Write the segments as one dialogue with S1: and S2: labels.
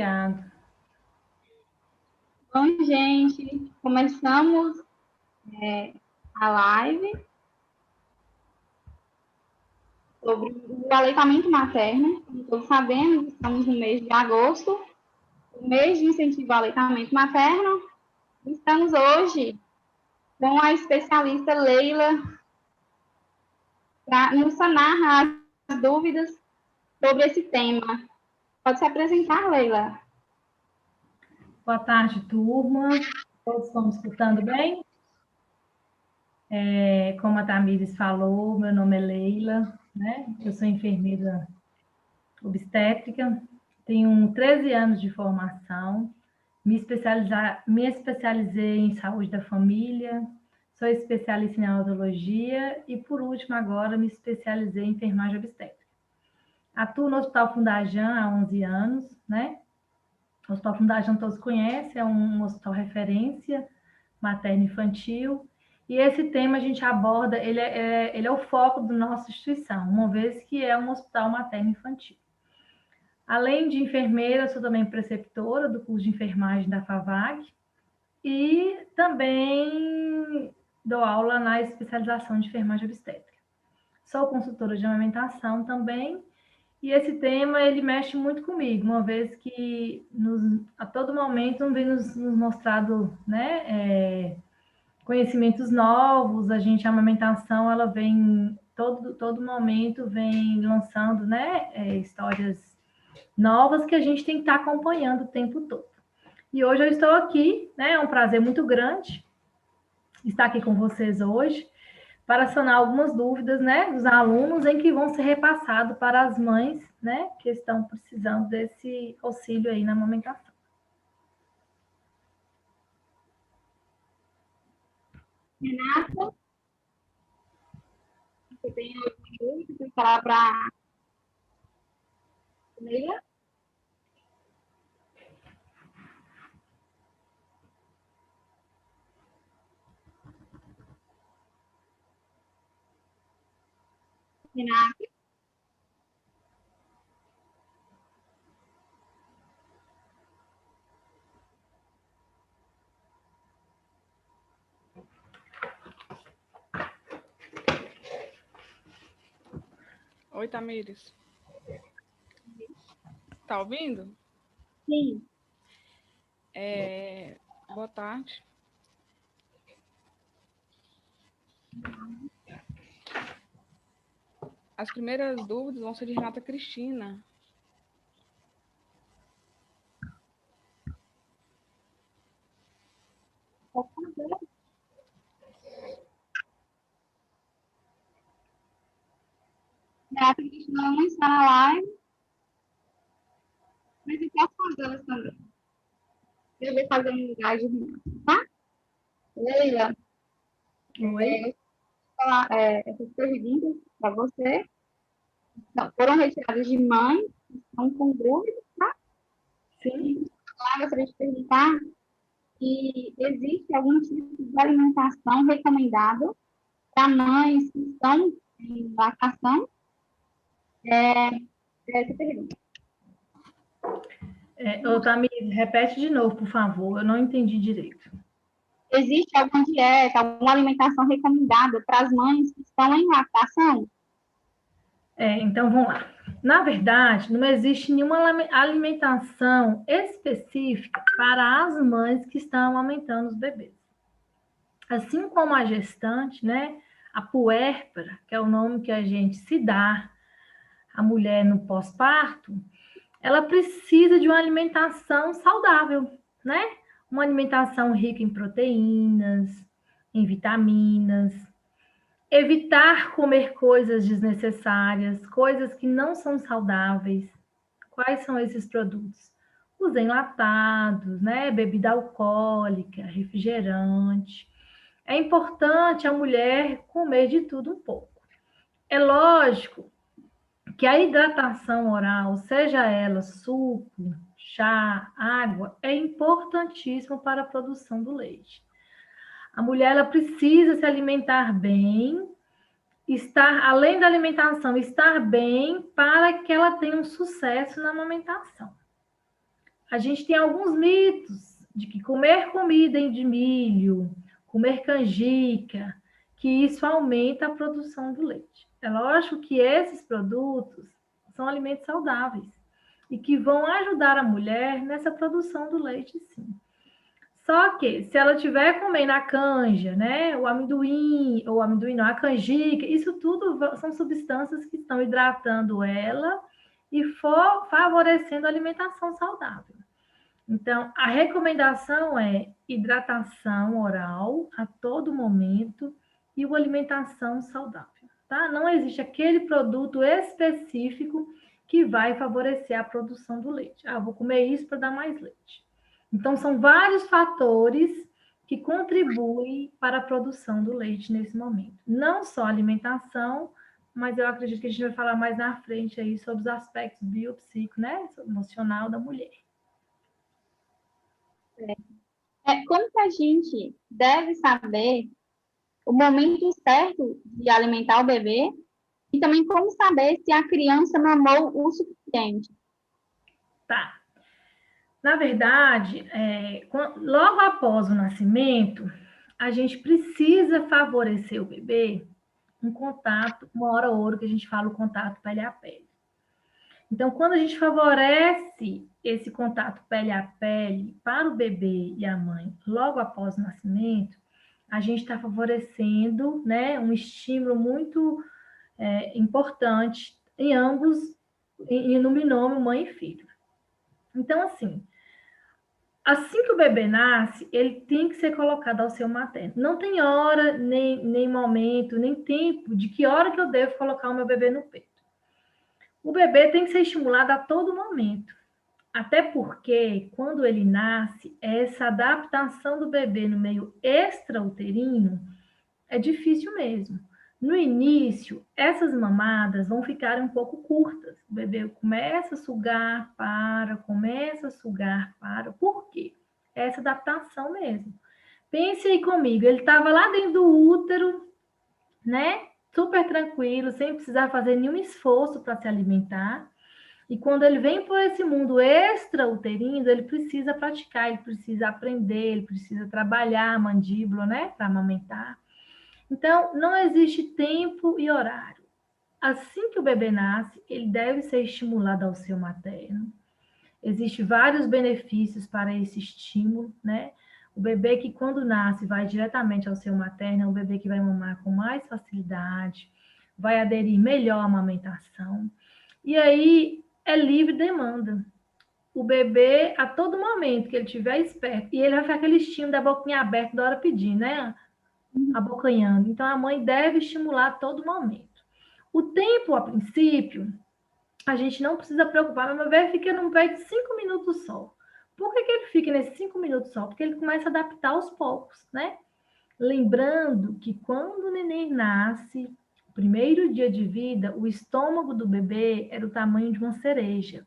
S1: Obrigado.
S2: Bom, gente, começamos a live sobre o aleitamento materno. Como todos sabemos, estamos no mês de agosto, o mês de incentivo ao aleitamento materno. Estamos hoje com a especialista Leila para nos sanar as dúvidas sobre esse tema. Pode se apresentar, Leila.
S1: Boa tarde, turma. Todos estão me escutando bem? Como a Tamires falou, meu nome é Leila, né? Eu sou enfermeira obstétrica, tenho 13 anos de formação, me especializei em saúde da família, sou especialista em neonatologia e, por último, agora me especializei em enfermagem obstétrica. Atuo no Hospital Fundajan há 11 anos, né? O Hospital Fundajan todos conhecem, é um hospital referência materno-infantil, e esse tema a gente aborda, ele é o foco da nossa instituição, uma vez que é um hospital materno-infantil. Além de enfermeira, sou também preceptora do curso de enfermagem da FAVAG e também dou aula na especialização de enfermagem obstétrica. Sou consultora de amamentação também, e esse tema ele mexe muito comigo, uma vez que a todo momento vem nos mostrado, né, conhecimentos novos. A amamentação, ela vem todo momento vem lançando, né, histórias novas que a gente tem que estar acompanhando o tempo todo. E hoje eu estou aqui, né, é um prazer muito grande estar aqui com vocês hoje para sanar algumas dúvidas, né, dos alunos em que vão ser repassados para as mães, né, que estão precisando desse auxílio aí na amamentação.
S2: Renata, você tem alguma dúvida para falar para a Leila? Renata?
S3: Oi, Tamires. Tá ouvindo?
S2: Sim.
S3: Boa tarde. As primeiras dúvidas vão ser de Renata Cristina.
S2: Renata Cristina não está na live, mas eu posso fazê-las também. Eu vou fazer um lugar de Renata, tá? Leila,
S1: Oi?
S2: falar, essas perguntas para você foram retiradas de mães que estão com dúvidas, tá?
S1: Sim.
S2: Lá gostaria de perguntar se existe algum tipo de alimentação recomendado para mães que estão em lactação. Essa pergunta.
S1: Tamires, repete de novo, por favor, eu não entendi direito.
S2: Existe alguma dieta, alguma alimentação recomendada para as mães que estão em lactação?
S1: Então, vamos lá. Na verdade, não existe nenhuma alimentação específica para as mães que estão amamentando os bebês. Assim como a gestante, né, a puérpera, que é o nome que a gente se dá à mulher no pós-parto, ela precisa de uma alimentação saudável, né? Uma alimentação rica em proteínas, em vitaminas, evitar comer coisas desnecessárias, coisas que não são saudáveis. Quais são esses produtos? Os enlatados, né? Bebida alcoólica, refrigerante. É importante a mulher comer de tudo um pouco. É lógico que a hidratação oral, seja ela suco, chá, água, é importantíssimo para a produção do leite. A mulher ela precisa se alimentar bem, além da alimentação, estar bem para que ela tenha um sucesso na amamentação. a gente tem alguns mitos de que comer comida de milho, comer canjica, que isso aumenta a produção do leite. É lógico que esses produtos são alimentos saudáveis e que vão ajudar a mulher nessa produção do leite, sim. Só que se ela estiver comendo a canja, né, o amendoim, ou amendoim não, a canjica, isso tudo são substâncias que estão hidratando ela e favorecendo a alimentação saudável. Então, a recomendação é hidratação oral a todo momento e uma alimentação saudável, tá? Não existe aquele produto específico que vai favorecer a produção do leite. Ah, vou comer isso para dar mais leite. Então, são vários fatores que contribuem para a produção do leite nesse momento. Não só a alimentação, mas eu acredito que a gente vai falar mais na frente aí sobre os aspectos biopsico, né? Emocional da mulher.
S2: Como que a gente deve saber o momento certo de alimentar o bebê e também como saber se a criança mamou o suficiente?
S1: Tá. Na verdade, logo após o nascimento, a gente precisa favorecer o bebê um contato, uma hora ouro, que a gente fala o contato pele a pele. Então, quando a gente favorece esse contato pele a pele para o bebê e a mãe logo após o nascimento, a gente está favorecendo, né, um estímulo muito importante em ambos, no binômio mãe e filho. Então, assim que o bebê nasce, ele tem que ser colocado ao seu materno. Não tem hora, nem momento, nem tempo de que hora que eu devo colocar o meu bebê no peito. O bebê tem que ser estimulado a todo momento. Até porque, quando ele nasce, essa adaptação do bebê no meio extrauterino é difícil mesmo. No início, essas mamadas vão ficar um pouco curtas. O bebê começa a sugar, para, começa a sugar, para. Por quê? Essa adaptação mesmo. Pense aí comigo, ele estava lá dentro do útero, né? Super tranquilo, sem precisar fazer nenhum esforço para se alimentar. E quando ele vem por esse mundo extrauterino, ele precisa praticar, ele precisa aprender, ele precisa trabalhar a mandíbula, né? Para amamentar. Então, não existe tempo e horário. Assim que o bebê nasce, ele deve ser estimulado ao seu materno. Existem vários benefícios para esse estímulo, né? O bebê que, quando nasce, vai diretamente ao seu materno, é um bebê que vai mamar com mais facilidade, vai aderir melhor à amamentação. E aí, é livre demanda. O bebê, a todo momento que ele estiver esperto, e ele vai ficar aquele estímulo da boquinha aberta, da hora pedir, né? Abocanhando. Então, a mãe deve estimular a todo momento. O tempo, a princípio, a gente não precisa preocupar, mas meu bebê fica num peito de 5 minutos só. Por que ele fica nesses 5 minutos só? Porque ele começa a adaptar aos poucos, né? Lembrando que quando o neném nasce, o primeiro dia de vida, o estômago do bebê era o tamanho de uma cereja.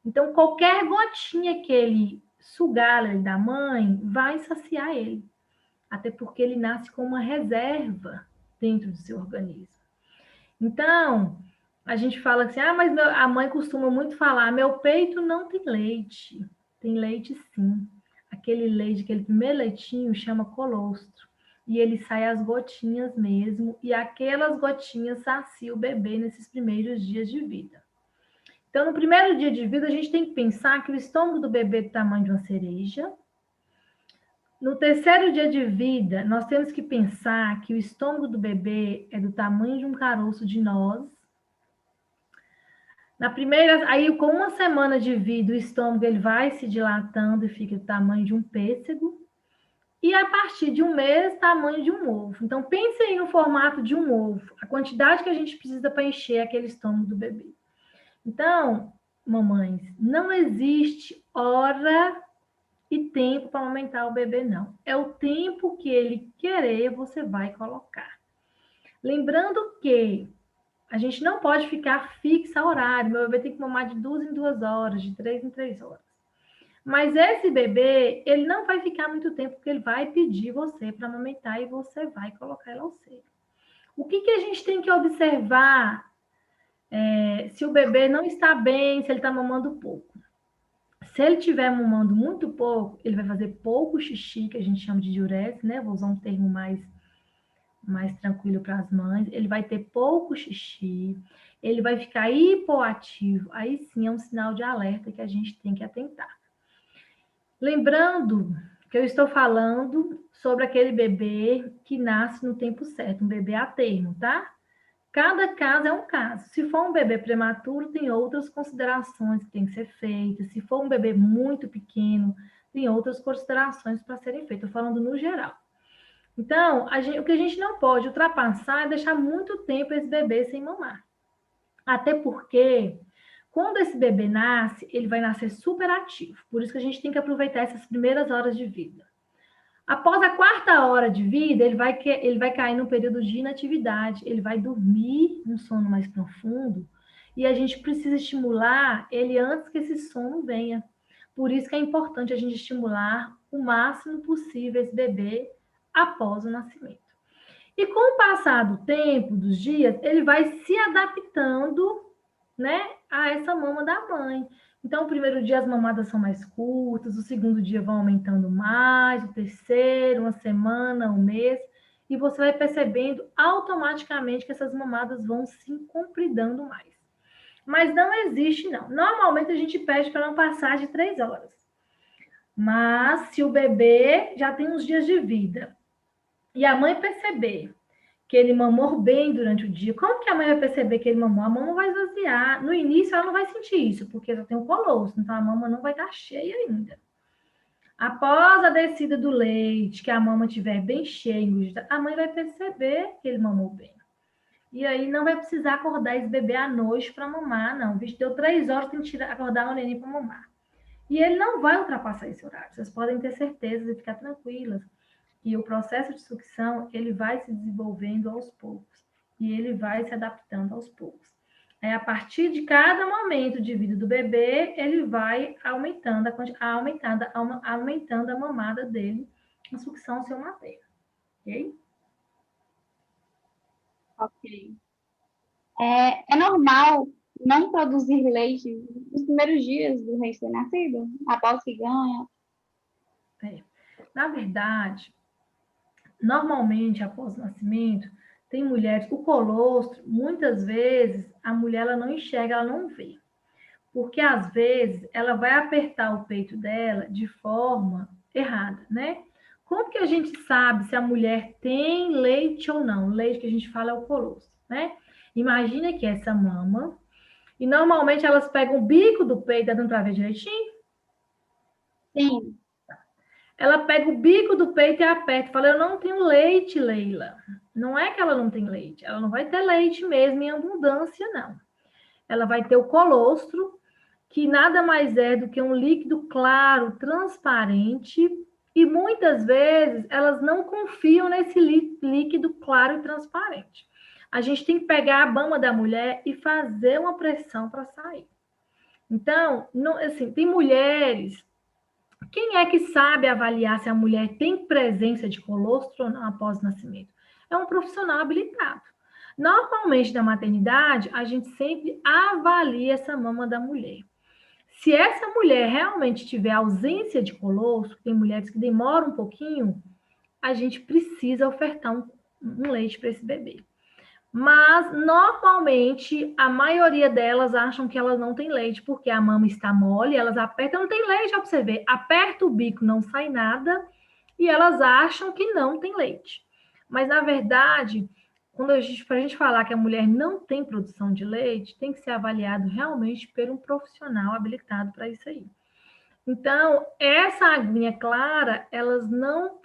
S1: Então, qualquer gotinha que ele sugar ali da mãe vai saciar ele. Até porque ele nasce com uma reserva dentro do seu organismo. Então, a gente fala assim, mas a mãe costuma muito falar, meu peito não tem leite. Tem leite sim. Aquele leite, aquele primeiro leitinho chama colostro. E ele sai as gotinhas mesmo, e aquelas gotinhas saciam o bebê nesses primeiros dias de vida. Então, no primeiro dia de vida, a gente tem que pensar que o estômago do bebê é do tamanho de uma cereja. No terceiro dia de vida, nós temos que pensar que o estômago do bebê é do tamanho de um caroço de noz. Na primeira, aí com uma semana de vida, o estômago ele vai se dilatando e fica do tamanho de um pêssego. E a partir de um mês, tamanho de um ovo. Então, pense aí no formato de um ovo, a quantidade que a gente precisa para encher aquele estômago do bebê. Então, mamães, não existe hora e tempo para aumentar o bebê, não. É o tempo que ele querer, você vai colocar. Lembrando que a gente não pode ficar fixa horário. Meu bebê tem que mamar de 2 em 2 horas, de 3 em 3 horas. Mas esse bebê, ele não vai ficar muito tempo, porque ele vai pedir você para amamentar e você vai colocar ele ao seio. O que a gente tem que observar se o bebê não está bem, se ele está mamando pouco? Se ele estiver mamando muito pouco, ele vai fazer pouco xixi, que a gente chama de diurese, né? Vou usar um termo mais tranquilo para as mães. Ele vai ter pouco xixi, ele vai ficar hipoativo. Aí sim é um sinal de alerta que a gente tem que atentar. Lembrando que eu estou falando sobre aquele bebê que nasce no tempo certo, um bebê a termo, tá? Cada caso é um caso. Se for um bebê prematuro, tem outras considerações que têm que ser feitas. Se for um bebê muito pequeno, tem outras considerações para serem feitas. Estou falando no geral. Então, o que a gente não pode ultrapassar é deixar muito tempo esse bebê sem mamar. Até porque, quando esse bebê nasce, ele vai nascer super ativo. Por isso que a gente tem que aproveitar essas primeiras horas de vida. Após a 4ª hora de vida, ele vai cair num período de inatividade, ele vai dormir um sono mais profundo, e a gente precisa estimular ele antes que esse sono venha. Por isso que é importante a gente estimular o máximo possível esse bebê após o nascimento. E com o passar do tempo, dos dias, ele vai se adaptando, né, a essa mama da mãe. Então, o primeiro dia as mamadas são mais curtas, o segundo dia vão aumentando mais, o terceiro, uma semana, um mês, e você vai percebendo automaticamente que essas mamadas vão se compridando mais. Mas não existe, não. Normalmente a gente pede para não passar de 3 horas. Mas se o bebê já tem uns dias de vida e a mãe perceber que ele mamou bem durante o dia, como que a mãe vai perceber que ele mamou? A mama vai esvaziar. No início, ela não vai sentir isso, porque já tem um colostro, então a mama não vai estar cheia ainda. Após a descida do leite, que a mama estiver bem cheia, a mãe vai perceber que ele mamou bem. E aí não vai precisar acordar esse bebê à noite para mamar, não. O bicho deu 3 horas, tem que acordar o neném para mamar. E ele não vai ultrapassar esse horário. Vocês podem ter certeza e ficar tranquilas. E o processo de sucção, ele vai se desenvolvendo aos poucos. E ele vai se adaptando aos poucos. A partir de cada momento de vida do bebê, ele vai aumentando a mamada dele, a sucção seu materno. Ok?
S2: Ok. É normal não produzir leite nos primeiros dias do recém-nascido, após que ganha?
S1: Na verdade, normalmente, após o nascimento, tem mulheres, o colostro, muitas vezes, a mulher ela não enxerga, ela não vê. Porque, às vezes, ela vai apertar o peito dela de forma errada, né? Como que a gente sabe se a mulher tem leite ou não? O leite que a gente fala é o colostro, né? Imagina que essa mama, e normalmente elas pegam o bico do peito, tá dando para ver direitinho?
S2: Sim.
S1: Ela pega o bico do peito e aperta. Fala, eu não tenho leite, Leila. Não é que ela não tem leite. Ela não vai ter leite mesmo em abundância, não. Ela vai ter o colostro, que nada mais é do que um líquido claro, transparente. E muitas vezes elas não confiam nesse líquido claro e transparente. A gente tem que pegar a mama da mulher e fazer uma pressão para sair. Então, não, assim, tem mulheres. Quem é que sabe avaliar se a mulher tem presença de colostro ou não após o nascimento? É um profissional habilitado. Normalmente, na maternidade, a gente sempre avalia essa mama da mulher. Se essa mulher realmente tiver ausência de colostro, tem mulheres que demoram um pouquinho, a gente precisa ofertar um leite para esse bebê. Mas, normalmente, a maioria delas acham que elas não têm leite, porque a mama está mole, elas apertam, não tem leite, ó, pra você ver. Aperta o bico, não sai nada, e elas acham que não tem leite. Mas, na verdade, para a gente falar que a mulher não tem produção de leite, tem que ser avaliado realmente por um profissional habilitado para isso aí. Então, essa aguinha clara, elas não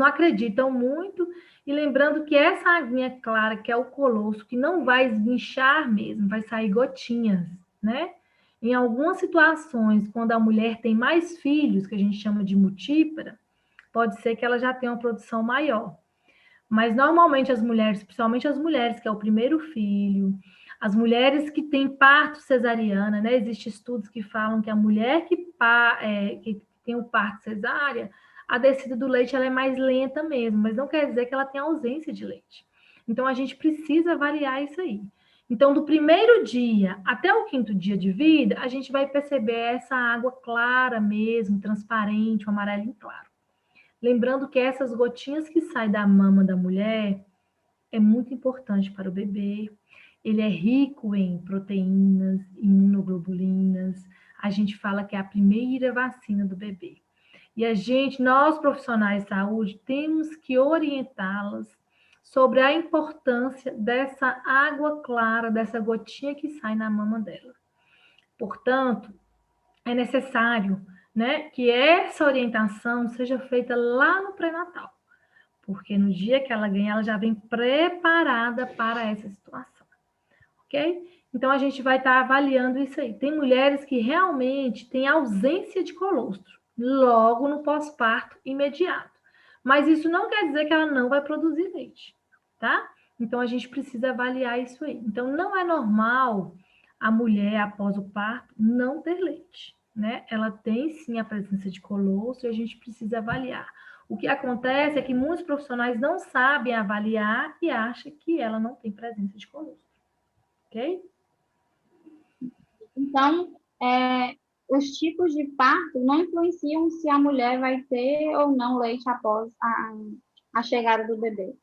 S1: acreditam muito, e lembrando que essa aguinha clara, que é o colostro, que não vai esguinchar mesmo, vai sair gotinhas, né? Em algumas situações, quando a mulher tem mais filhos, que a gente chama de multípara, pode ser que ela já tenha uma produção maior. Mas normalmente as mulheres, principalmente as mulheres que é o primeiro filho, as mulheres que têm parto cesariana, né? Existem estudos que falam que a mulher que tem o parto cesárea, a descida do leite ela é mais lenta mesmo, mas não quer dizer que ela tem ausência de leite. Então, a gente precisa avaliar isso aí. Então, do primeiro dia até o 5º dia de vida, a gente vai perceber essa água clara mesmo, transparente, um amarelinho claro. Lembrando que essas gotinhas que saem da mama da mulher é muito importante para o bebê. Ele é rico em proteínas, imunoglobulinas. A gente fala que é a primeira vacina do bebê. E nós profissionais de saúde, temos que orientá-las sobre a importância dessa água clara, dessa gotinha que sai na mama dela. Portanto, é necessário, né, que essa orientação seja feita lá no pré-natal, porque no dia que ela ganha, ela já vem preparada para essa situação, ok? Então, a gente vai estar avaliando isso aí. Tem mulheres que realmente têm ausência de colostro, logo no pós-parto imediato. Mas isso não quer dizer que ela não vai produzir leite, tá? Então, a gente precisa avaliar isso aí. Então, não é normal a mulher, após o parto, não ter leite, né? Ela tem, sim, a presença de colostro e a gente precisa avaliar. O que acontece é que muitos profissionais não sabem avaliar e acham que ela não tem presença de colostro, ok?
S2: Então, os tipos de parto não influenciam se a mulher vai ter ou não leite após a chegada do bebê.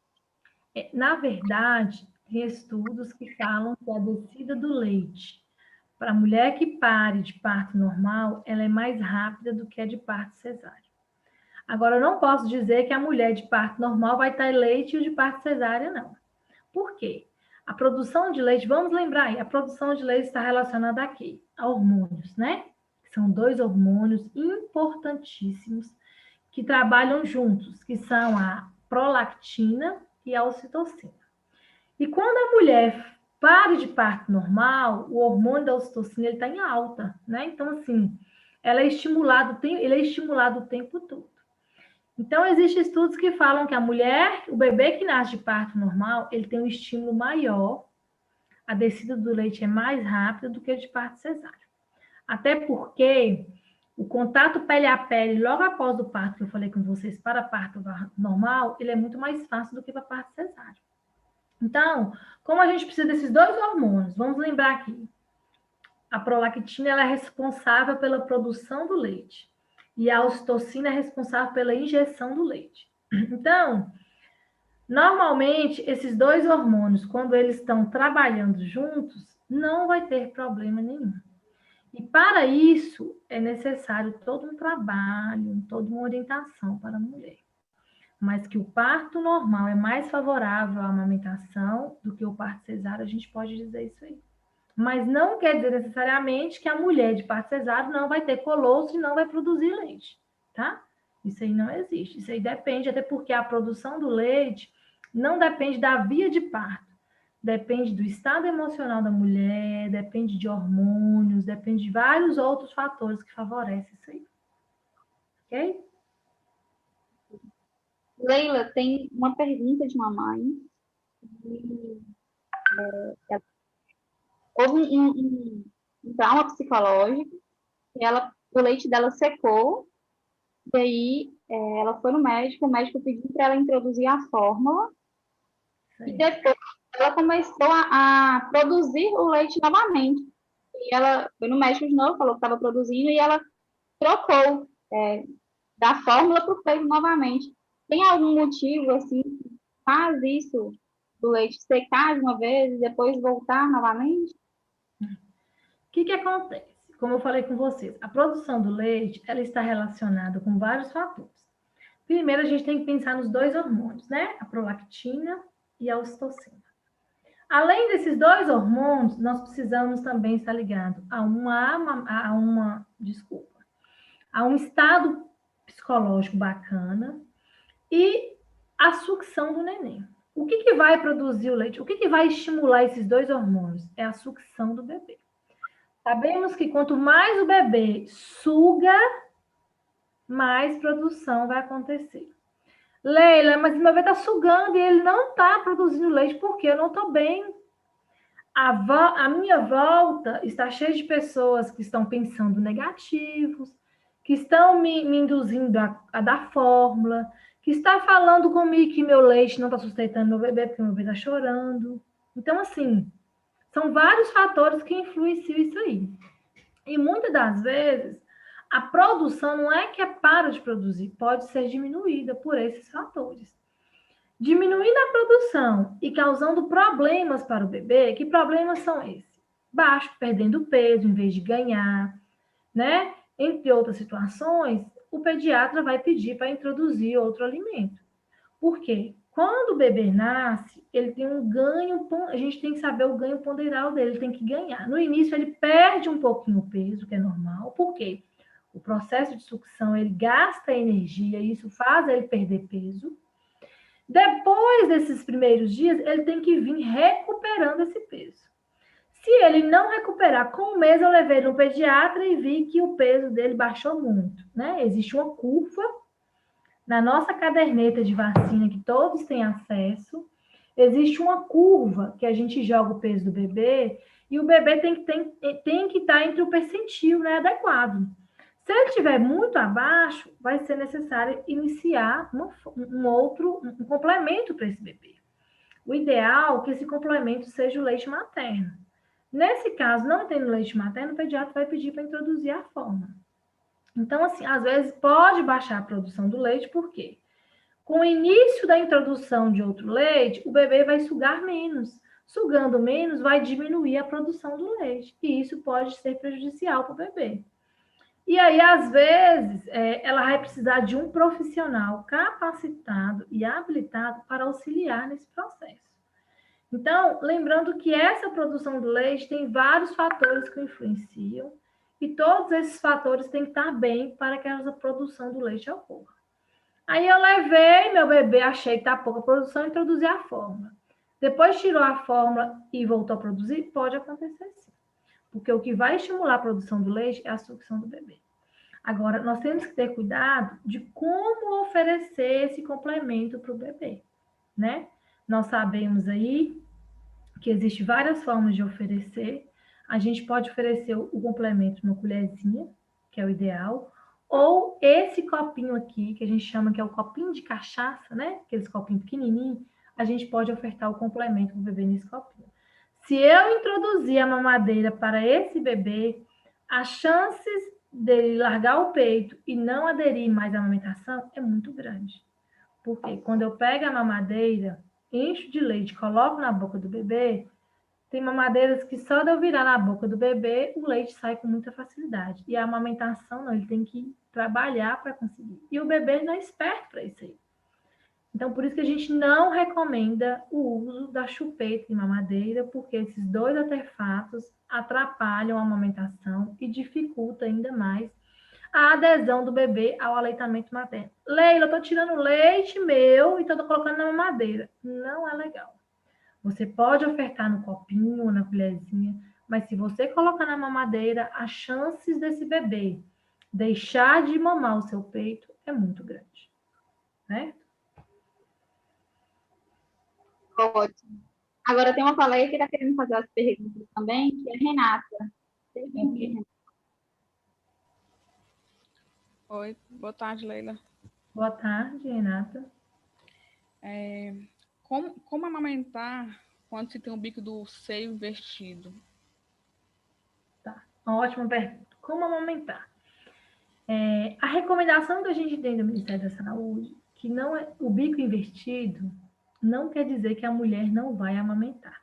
S1: Na verdade, tem estudos que falam que a descida do leite para a mulher que pare de parto normal, ela é mais rápida do que a de parto cesáreo. Agora, eu não posso dizer que a mulher de parto normal vai ter leite e o de parto cesárea, não. Por quê? A produção de leite, vamos lembrar aí, a produção de leite está relacionada a quê? A hormônios, né? São 2 hormônios importantíssimos que trabalham juntos, que são a prolactina e a ocitocina. E quando a mulher para de parto normal, o hormônio da ocitocina está em alta, né? Então, assim, ele é estimulado o tempo todo. Então, existem estudos que falam que o bebê que nasce de parto normal, ele tem um estímulo maior, a descida do leite é mais rápida do que a de parto cesáreo. Até porque o contato pele a pele, logo após o parto, que eu falei com vocês, para parto normal, ele é muito mais fácil do que para parto cesáreo. Então, como a gente precisa desses 2 hormônios, vamos lembrar aqui, a prolactina ela é responsável pela produção do leite e a ocitocina é responsável pela injeção do leite. Então, normalmente, esses 2 hormônios, quando eles estão trabalhando juntos, não vai ter problema nenhum. E para isso, é necessário todo um trabalho, toda uma orientação para a mulher. Mas que o parto normal é mais favorável à amamentação do que o parto cesáreo, a gente pode dizer isso aí. Mas não quer dizer necessariamente que a mulher de parto cesáreo não vai ter colostro e não vai produzir leite, tá? Isso aí não existe. Isso aí depende, até porque a produção do leite não depende da via de parto. Depende do estado emocional da mulher, depende de hormônios, depende de vários outros fatores que favorecem isso aí. Ok?
S2: Leila, tem uma pergunta de uma mãe. Houve um trauma psicológico, e o leite dela secou, e aí ela foi no médico, o médico pediu para ela introduzir a fórmula, e depois ela começou a produzir o leite novamente. E ela foi no médico de novo, falou que estava produzindo, e ela trocou da fórmula para o leite novamente. Tem algum motivo, assim, que faz isso, do leite secar de uma vez e depois voltar novamente?
S1: O que acontece? Como eu falei com vocês, a produção do leite, ela está relacionada com vários fatores. Primeiro, a gente tem que pensar nos 2 hormônios, né? A prolactina e a ocitocina. Além desses 2 hormônios, nós precisamos também estar ligados a um estado psicológico bacana e a sucção do neném. O que vai produzir o leite? O que vai estimular esses 2 hormônios? É a sucção do bebê. Sabemos que quanto mais o bebê suga, mais produção vai acontecer. Leila, mas meu bebê está sugando e ele não está produzindo leite porque eu não estou bem. A minha volta está cheia de pessoas que estão pensando negativos, que estão me induzindo a dar fórmula, que está falando comigo que meu leite não está sustentando meu bebê porque meu bebê está chorando. Então, assim, São vários fatores que influenciam isso aí. E muitas das vezes, a produção não é que para de produzir, pode ser diminuída por esses fatores. Diminuindo a produção e causando problemas para o bebê, que problemas são esses? Baixo, perdendo peso em vez de ganhar, né? Entre outras situações, o pediatra vai pedir para introduzir outro alimento. Por quê? Quando o bebê nasce, ele tem um ganho, a gente tem que saber o ganho ponderal dele, ele tem que ganhar. No início, ele perde um pouquinho o peso, que é normal. Por quê? O processo de sucção, ele gasta energia, e isso faz ele perder peso. Depois desses primeiros dias, ele tem que vir recuperando esse peso. Se ele não recuperar, com um mês eu levei no pediatra e vi que o peso dele baixou muito, né? Existe uma curva na nossa caderneta de vacina que todos têm acesso. Existe uma curva que a gente joga o peso do bebê e o bebê tem que estar entre o percentil, né, adequado. Se ele estiver muito abaixo, vai ser necessário iniciar um complemento para esse bebê. O ideal é que esse complemento seja o leite materno. Nesse caso, não tendo leite materno, o pediatra vai pedir para introduzir a fórmula. Então, assim, às vezes pode baixar a produção do leite, por quê? Com o início da introdução de outro leite, o bebê vai sugar menos. Sugando menos, vai diminuir a produção do leite. E isso pode ser prejudicial para o bebê. E aí, às vezes, ela vai precisar de um profissional capacitado e habilitado para auxiliar nesse processo. Então, lembrando que essa produção do leite tem vários fatores que influenciam e todos esses fatores têm que estar bem para que essa produção do leite ocorra. Aí eu levei meu bebê, achei que está pouca produção, introduzi a fórmula. Depois tirou a fórmula e voltou a produzir? Pode acontecer sim. Porque o que vai estimular a produção do leite é a sucção do bebê. Agora, nós temos que ter cuidado de como oferecer esse complemento para o bebê, né? Nós sabemos aí que existem várias formas de oferecer. A gente pode oferecer o complemento numa colherzinha, que é o ideal, ou esse copinho aqui, que a gente chama que é o copinho de cachaça, né? Aqueles copinhos pequenininhos, a gente pode ofertar o complemento para o bebê nesse copinho. Se eu introduzir a mamadeira para esse bebê, as chances dele largar o peito e não aderir mais à amamentação é muito grande. Porque quando eu pego a mamadeira, encho de leite, coloco na boca do bebê, tem mamadeiras que só de eu virar na boca do bebê, o leite sai com muita facilidade. E a amamentação, não, ele tem que trabalhar para conseguir. E o bebê não é esperto para isso aí. Então, por isso que a gente não recomenda o uso da chupeta e mamadeira, porque esses dois artefatos atrapalham a amamentação e dificultam ainda mais a adesão do bebê ao aleitamento materno. Leila, eu tô tirando leite meu e tô colocando na mamadeira. Não é legal. Você pode ofertar no copinho ou na colherzinha, mas se você colocar na mamadeira, as chances desse bebê deixar de mamar o seu peito é muito grande, né?
S2: Ótimo. Agora tem uma colega que está querendo fazer as perguntas também, que é a Renata.
S3: Oi, boa tarde, Leila.
S1: Boa tarde, Renata.
S3: Como amamentar quando se tem o bico do seio invertido?
S1: Tá, uma ótima pergunta. Como amamentar? A recomendação que a gente tem do Ministério da Saúde, que não é o bico invertido, não quer dizer que a mulher não vai amamentar,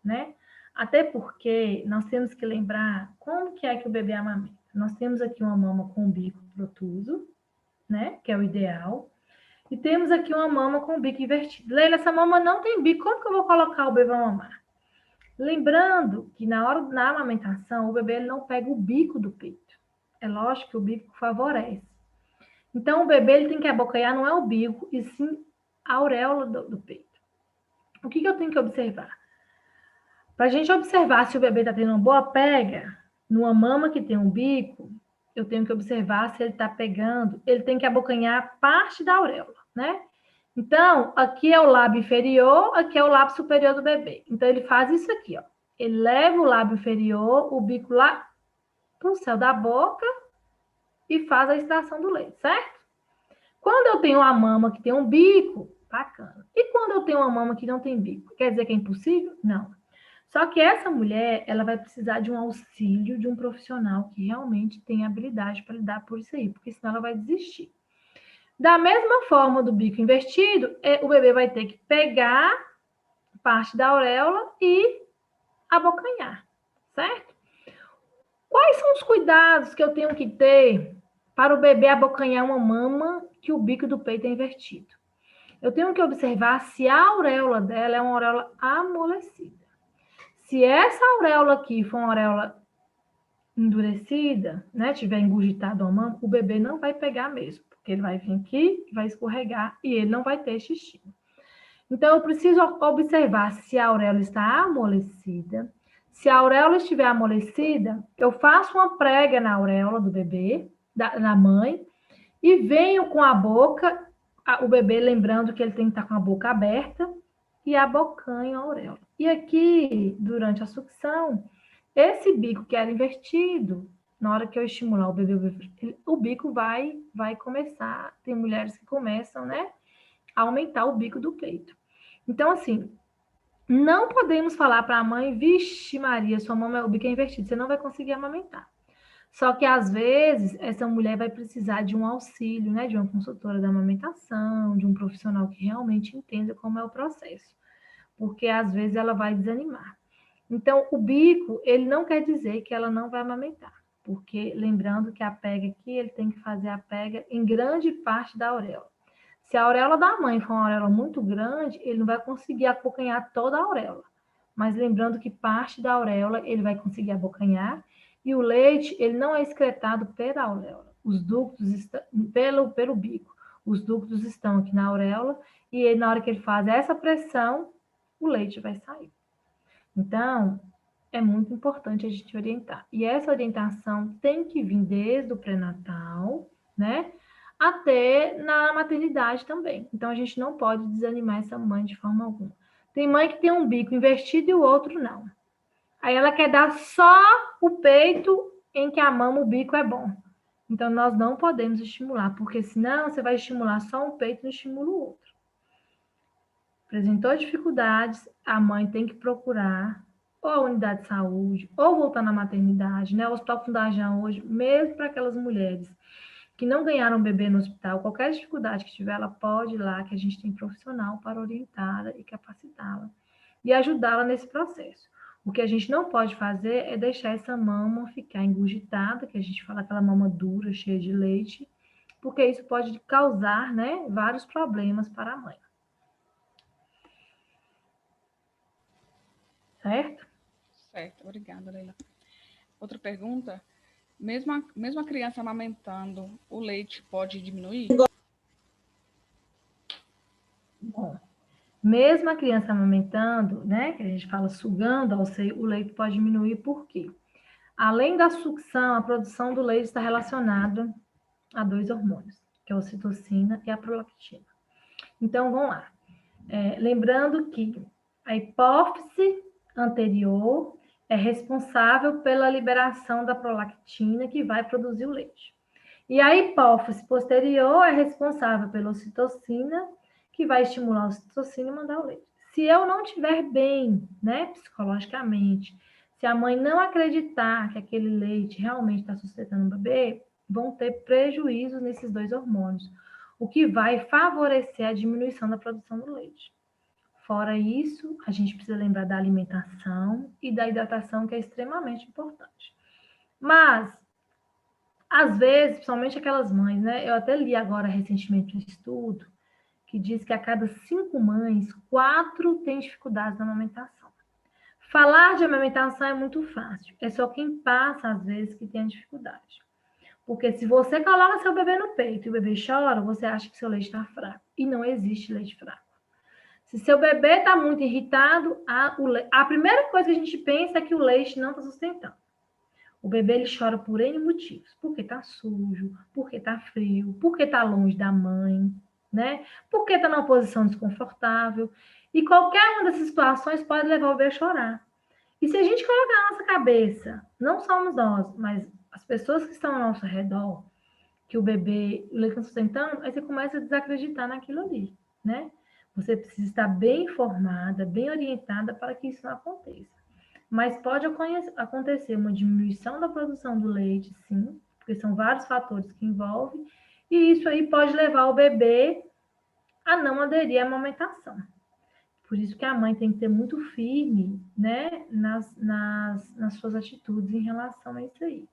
S1: né? Até porque nós temos que lembrar como que é que o bebê amamenta. Nós temos aqui uma mama com o bico protuso, né? Que é o ideal. E temos aqui uma mama com o bico invertido. Leila, essa mama não tem bico, como que eu vou colocar o bebê a mamar? Lembrando que na hora da amamentação, o bebê ele não pega o bico do peito. É lógico que o bico favorece. Então, o bebê ele tem que abocanhar, não é o bico, e sim a auréola do peito. O que eu tenho que observar? Para a gente observar se o bebê está tendo uma boa pega, numa mama que tem um bico, eu tenho que observar se ele está pegando, ele tem que abocanhar parte da auréola, né? Então, aqui é o lábio inferior, aqui é o lábio superior do bebê. Então, ele faz isso aqui, ó. Ele leva o lábio inferior, o bico lá para o céu da boca e faz a extração do leite, certo? Quando eu tenho uma mama que tem um bico, bacana. E quando eu tenho uma mama que não tem bico? Quer dizer que é impossível? Não. Só que essa mulher, ela vai precisar de um auxílio de um profissional que realmente tem habilidade para lidar por isso aí, porque senão ela vai desistir. Da mesma forma do bico invertido, o bebê vai ter que pegar parte da auréola e abocanhar, certo? Quais são os cuidados que eu tenho que ter para o bebê abocanhar uma mama que o bico do peito é invertido? Eu tenho que observar se a auréola dela é uma auréola amolecida. Se essa auréola aqui for uma auréola endurecida, né, tiver engurgitado a mama, o bebê não vai pegar mesmo, porque ele vai vir aqui, vai escorregar e ele não vai ter xixi. Então, eu preciso observar se a auréola está amolecida. Se a auréola estiver amolecida, eu faço uma prega na auréola do bebê, da mãe, e venho com a boca, o bebê lembrando que ele tem que estar com a boca aberta, e abocanho a auréola. E aqui, durante a sucção, esse bico que era invertido, na hora que eu estimular o bebê, o bico vai começar, tem mulheres que começam, né, a aumentar o bico do peito. Então, assim, não podemos falar para a mãe, vixe Maria, sua mama, o bico é invertido, você não vai conseguir amamentar. Só que, às vezes, essa mulher vai precisar de um auxílio, né, de uma consultora da amamentação, de um profissional que realmente entenda como é o processo. Porque, às vezes, ela vai desanimar. Então, o bico, ele não quer dizer que ela não vai amamentar. Porque, lembrando que a pega aqui, ele tem que fazer a pega em grande parte da auréola. Se a auréola da mãe for uma auréola muito grande, ele não vai conseguir abocanhar toda a auréola. Mas lembrando que parte da auréola ele vai conseguir abocanhar, e o leite, ele não é excretado pela auréola. Os ductos estão pelo bico. Os ductos estão aqui na auréola, e ele, na hora que ele faz essa pressão, o leite vai sair. Então, é muito importante a gente orientar. E essa orientação tem que vir desde o pré-natal, né? Até na maternidade também. Então, a gente não pode desanimar essa mãe de forma alguma. Tem mãe que tem um bico invertido e o outro não. Aí ela quer dar só o peito em que a mama, o bico é bom. Então, nós não podemos estimular, porque senão você vai estimular só um peito e não estimula o outro. Apresentou dificuldades, a mãe tem que procurar ou a unidade de saúde, ou voltar na maternidade, né? O Hospital Fundajão hoje, mesmo para aquelas mulheres que não ganharam bebê no hospital, qualquer dificuldade que tiver, ela pode ir lá, que a gente tem profissional para orientá-la e capacitá-la e ajudá-la nesse processo. O que a gente não pode fazer é deixar essa mama ficar engurgitada, que a gente fala aquela mama dura, cheia de leite, porque isso pode causar, né, vários problemas para a mãe. Certo?
S3: Certo, obrigada, Leila. Outra pergunta. Mesmo a criança amamentando, o leite pode diminuir?
S1: Bom, mesmo a criança amamentando, né, que a gente fala sugando ao seio, o leite pode diminuir por quê? Além da sucção, a produção do leite está relacionada a 2 hormônios, que é a ocitocina e a prolactina. Então, vamos lá. Lembrando que a hipófise anterior é responsável pela liberação da prolactina, que vai produzir o leite. E a hipófise posterior é responsável pela ocitocina, que vai estimular a ocitocina e mandar o leite. Se eu não estiver bem, né, psicologicamente, se a mãe não acreditar que aquele leite realmente está sustentando o bebê, vão ter prejuízos nesses 2 hormônios, o que vai favorecer a diminuição da produção do leite. Fora isso, a gente precisa lembrar da alimentação e da hidratação, que é extremamente importante. Mas, às vezes, principalmente aquelas mães, né? Eu até li agora recentemente um estudo que diz que a cada 5 mães, 4 têm dificuldades na amamentação. Falar de amamentação é muito fácil, é só quem passa, às vezes, que tem a dificuldade. Porque se você coloca seu bebê no peito e o bebê chora, você acha que seu leite está fraco. E não existe leite fraco. Se seu bebê está muito irritado, a primeira coisa que a gente pensa é que o leite não está sustentando. O bebê ele chora por N motivos. Porque está sujo, porque está frio, porque está longe da mãe, né? Porque está numa posição desconfortável. E qualquer uma dessas situações pode levar o bebê a chorar. E se a gente colocar na nossa cabeça, não somos nós, mas as pessoas que estão ao nosso redor, que o bebê, o leite está sustentando, aí você começa a desacreditar naquilo ali, né? Você precisa estar bem informada, bem orientada para que isso não aconteça. mas pode acontecer uma diminuição da produção do leite, sim, porque são vários fatores que envolvem, e isso aí pode levar o bebê a não aderir à amamentação. Por isso que a mãe tem que ter muito firme, né, nas suas atitudes em relação a isso aí.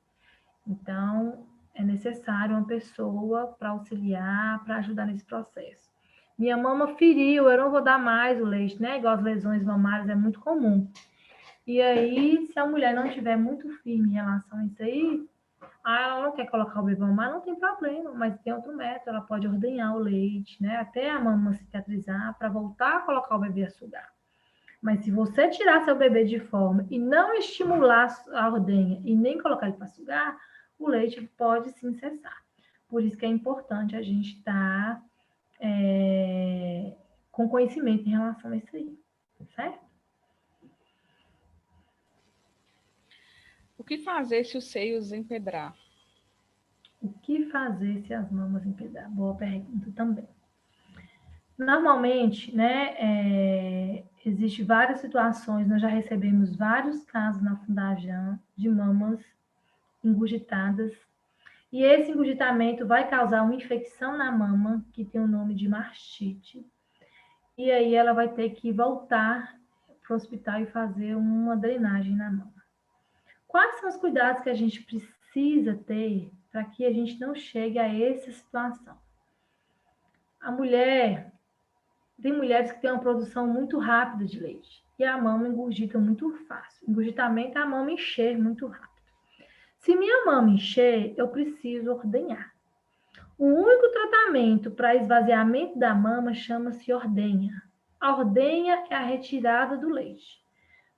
S1: Então, é necessário uma pessoa para auxiliar, para ajudar nesse processo. Minha mama feriu, eu não vou dar mais o leite, né? Igual as lesões mamárias, é muito comum. E aí, se a mulher não tiver muito firme em relação a isso aí, ela não quer colocar o bebê mamar, não tem problema, mas tem outro método, ela pode ordenhar o leite, né? Até a mama cicatrizar, para voltar a colocar o bebê a sugar. Mas se você tirar seu bebê de forma e não estimular a ordenha e nem colocar ele para sugar, o leite pode sim cessar. Por isso que é importante a gente estar com conhecimento em relação a isso aí, certo?
S3: O que fazer se os seios empedrar?
S1: O que fazer se as mamas empedrar? Boa pergunta também. Normalmente, né, existem várias situações, nós já recebemos vários casos na Fundajan de mamas engurgitadas, e esse engurgitamento vai causar uma infecção na mama, que tem o nome de mastite, e aí ela vai ter que voltar para o hospital e fazer uma drenagem na mama. Quais são os cuidados que a gente precisa ter para que a gente não chegue a essa situação? A mulher... Tem mulheres que têm uma produção muito rápida de leite e a mama engurgita muito fácil. Engurgitamento é a mama encher muito rápido. Se minha mama encher, eu preciso ordenhar. O único tratamento para esvaziamento da mama chama-se ordenha. A ordenha é a retirada do leite.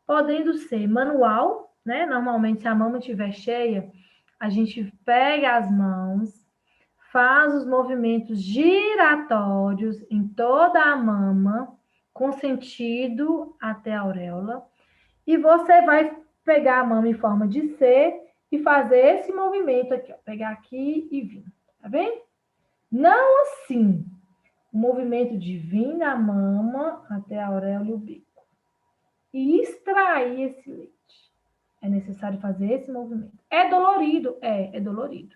S1: Podendo ser manual, né? Normalmente, se a mama estiver cheia, a gente pega as mãos, faz os movimentos giratórios em toda a mama, com sentido até a auréola, e você vai pegar a mama em forma de C e fazer esse movimento aqui, ó, pegar aqui e vir, tá vendo? Não assim, o movimento de vir na mama até a auréola e o bico. E extrair esse leite. É necessário fazer esse movimento. É dolorido? É dolorido.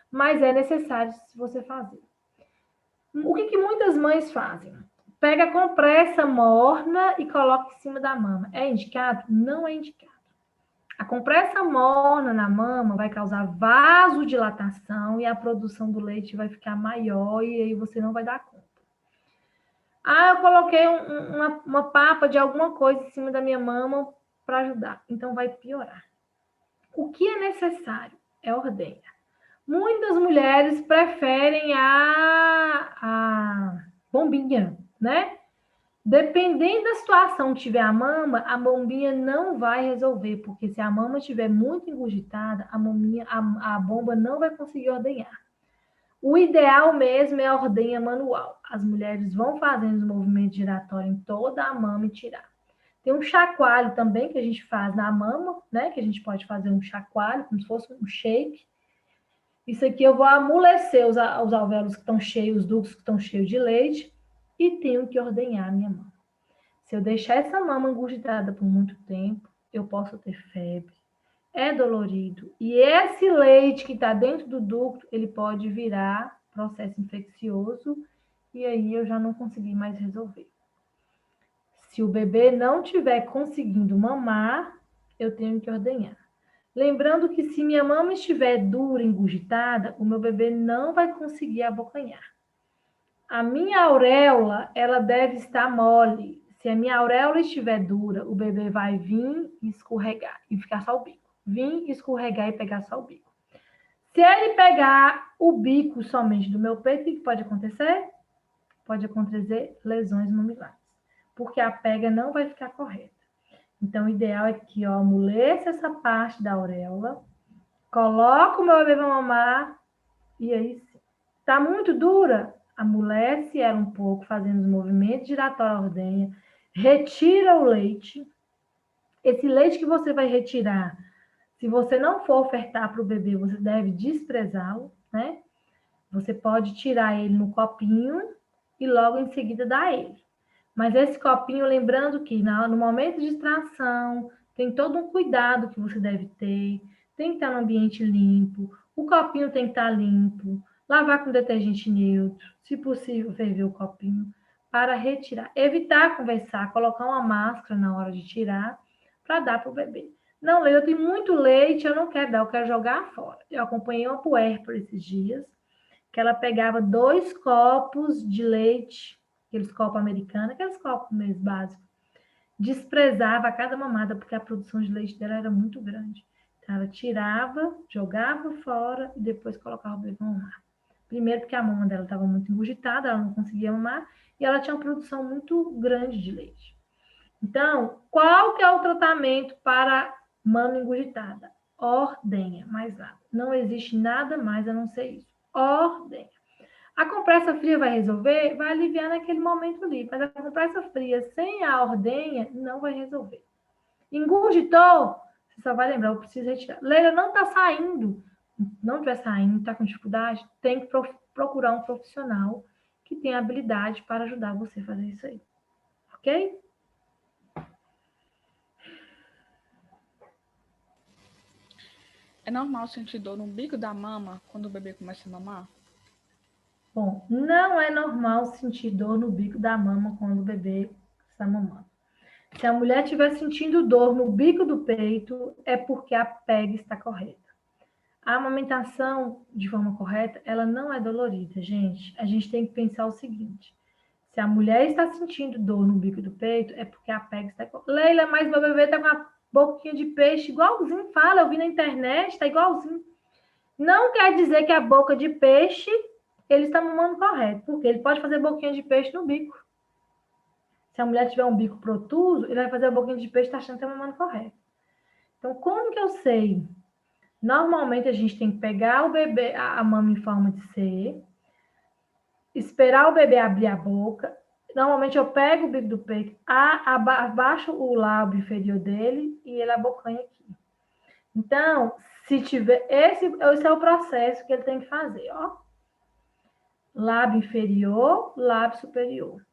S1: Mas é necessário você fazer. O que muitas mães fazem? Pega a compressa morna e coloca em cima da mama. É indicado? Não é indicado. A compressa morna na mama vai causar vasodilatação e a produção do leite vai ficar maior e aí você não vai dar conta. Ah, eu coloquei uma papa de alguma coisa em cima da minha mama para ajudar. Então vai piorar. O que é necessário? É ordenha. Muitas mulheres preferem a bombinha, né? Dependendo da situação que tiver a mama, a bombinha não vai resolver, porque se a mama estiver muito engurgitada, a bomba não vai conseguir ordenhar. O ideal mesmo é a ordenha manual. As mulheres vão fazendo os movimentos giratórios em toda a mama e tirar. Tem um chacoalho também que a gente faz na mama, né? Que a gente pode fazer um chacoalho, como se fosse um shake. Isso aqui eu vou amolecer os alvéolos que estão cheios, os ductos que estão cheios de leite, e tenho que ordenhar a minha mama. Se eu deixar essa mama engurgitada por muito tempo, eu posso ter febre, é dolorido. E esse leite que está dentro do ducto, ele pode virar processo infeccioso, e aí eu já não consegui mais resolver. Se o bebê não estiver conseguindo mamar, eu tenho que ordenhar. Lembrando que se minha mama estiver dura, engurgitada, o meu bebê não vai conseguir abocanhar. A minha auréola, ela deve estar mole. Se a minha auréola estiver dura, o bebê vai vir e escorregar e ficar só o bico. Vir, escorregar e pegar só o bico. Se ele pegar o bico somente do meu peito, o que pode acontecer? Pode acontecer lesões mamilares, porque a pega não vai ficar correta. Então, o ideal é que eu amoleça essa parte da auréola, coloco o meu bebê para mamar, e aí sim. Tá muito dura? Amolece ela um pouco, fazendo os movimentos giratórios à ordenha, retira o leite. Esse leite que você vai retirar, se você não for ofertar para o bebê, você deve desprezá-lo, né? Você pode tirar ele no copinho e logo em seguida dar ele. Mas esse copinho, lembrando que no momento de extração, tem todo um cuidado que você deve ter, tem que estar no ambiente limpo, o copinho tem que estar limpo, lavar com detergente neutro, se possível, ferver o copinho, para retirar. Evitar conversar, colocar uma máscara na hora de tirar, para dar para o bebê. Não, eu tenho muito leite, eu não quero dar, eu quero jogar fora. Eu acompanhei uma puérpera esses dias, que ela pegava 2 copos de leite, aqueles copos americanos, aqueles copos mesmo básicos, desprezava a cada mamada, porque a produção de leite dela era muito grande. Então, ela tirava, jogava fora e depois colocava o bebê mamar. Primeiro, porque a mama dela estava muito engurgitada, ela não conseguia mamar, e ela tinha uma produção muito grande de leite. Então, qual que é o tratamento para mama engurgitada? Ordenha, mais nada. Não existe nada mais a não ser isso. Ordenha. A compressa fria vai resolver? Vai aliviar naquele momento ali. Mas a compressa fria sem a ordenha não vai resolver. Engurgitou? Você só vai lembrar, eu preciso retirar. Leila, não está saindo. Não estiver saindo, está com dificuldade, tem que procurar um profissional que tenha habilidade para ajudar você a fazer isso aí. Ok?
S3: É normal sentir dor no bico da mama quando o bebê começa a mamar?
S1: Bom, não é normal sentir dor no bico da mama quando o bebê está mamando. Se a mulher estiver sentindo dor no bico do peito, é porque a PEG está correta. A amamentação, de forma correta, ela não é dolorida, gente. A gente tem que pensar o seguinte. Se a mulher está sentindo dor no bico do peito, é porque a PEG está correta. Leila, mas meu bebê está com a boquinha de peixe igualzinho. Fala, eu vi na internet, está igualzinho. Não quer dizer que a boca de peixe ele está mamando correto, porque ele pode fazer boquinha de peixe no bico. Se a mulher tiver um bico protuso, ele vai fazer a boquinha de peixe, está achando que está mamando correto. Então, como que eu sei? Normalmente, a gente tem que pegar o bebê, a mama em forma de C, esperar o bebê abrir a boca. Normalmente, eu pego o bico do peito, abaixo o lábio inferior dele e ele abocanha aqui. Então, se tiver... Esse é o processo que ele tem que fazer, ó. Lábio inferior, lábio superior.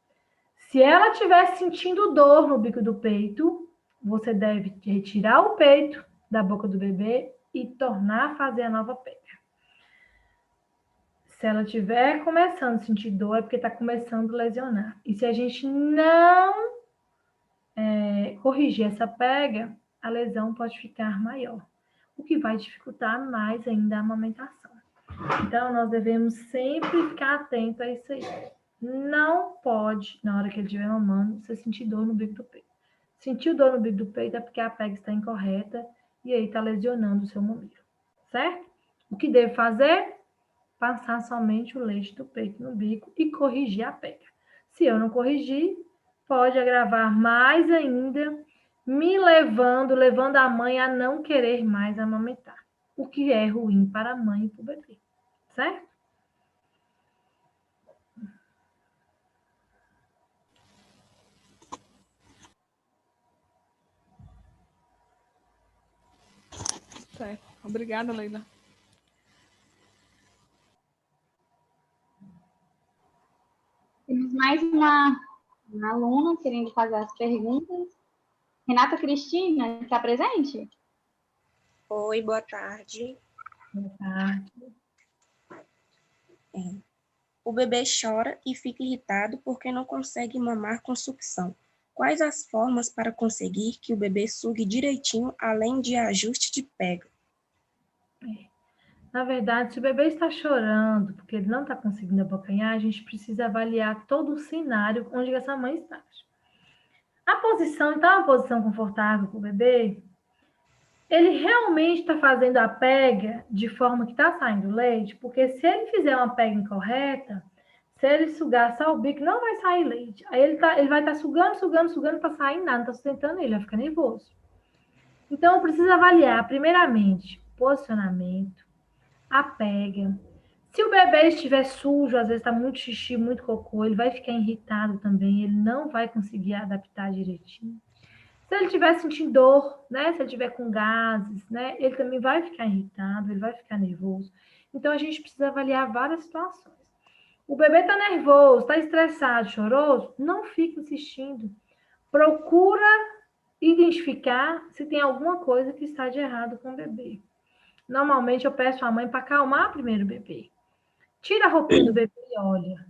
S1: Se ela estiver sentindo dor no bico do peito, você deve retirar o peito da boca do bebê e tornar a fazer a nova pega. Se ela estiver começando a sentir dor, é porque está começando a lesionar. E se a gente não corrigir essa pega, a lesão pode ficar maior, o que vai dificultar mais ainda a amamentação. Então, nós devemos sempre ficar atento a isso aí. Não pode, na hora que ele estiver mamando, você sentir dor no bico do peito. Sentiu dor no bico do peito é porque a pega está incorreta e aí está lesionando o seu mamilo, certo? O que deve fazer? Passar somente o leite do peito no bico e corrigir a pega. Se eu não corrigir, pode agravar mais ainda, levando a mãe a não querer mais amamentar, o que é ruim para a mãe e para o bebê, certo?
S3: Certo. Obrigada, Leila.
S2: Temos mais uma aluna querendo fazer as perguntas. Renata Cristina, está presente?
S4: Oi, boa tarde.
S1: Boa tarde.
S4: O bebê chora e fica irritado porque não consegue mamar com sucção. Quais as formas para conseguir que o bebê sugue direitinho, além de ajuste de pega?
S1: Na verdade, se o bebê está chorando porque ele não está conseguindo abocanhar, a gente precisa avaliar todo o cenário onde essa mãe está. A posição está uma posição confortável para o bebê? Ele realmente está fazendo a pega de forma que está saindo leite? Porque se ele fizer uma pega incorreta, se ele sugar só o bico, não vai sair leite. Aí ele vai estar sugando para sair nada, não está sustentando ele, vai ficar nervoso. Então, eu preciso avaliar, primeiramente, posicionamento, a pega. Se o bebê estiver sujo, às vezes está muito xixi, muito cocô, ele vai ficar irritado também, ele não vai conseguir adaptar direitinho. Se ele estiver sentindo dor, né? Se ele estiver com gases, né? Ele também vai ficar irritado, ele vai ficar nervoso. Então, a gente precisa avaliar várias situações. O bebê está nervoso, está estressado, choroso, não fique insistindo. Procura identificar se tem alguma coisa que está de errado com o bebê. Normalmente eu peço à mãe para acalmar primeiro o bebê. Tira a roupinha do bebê e olha.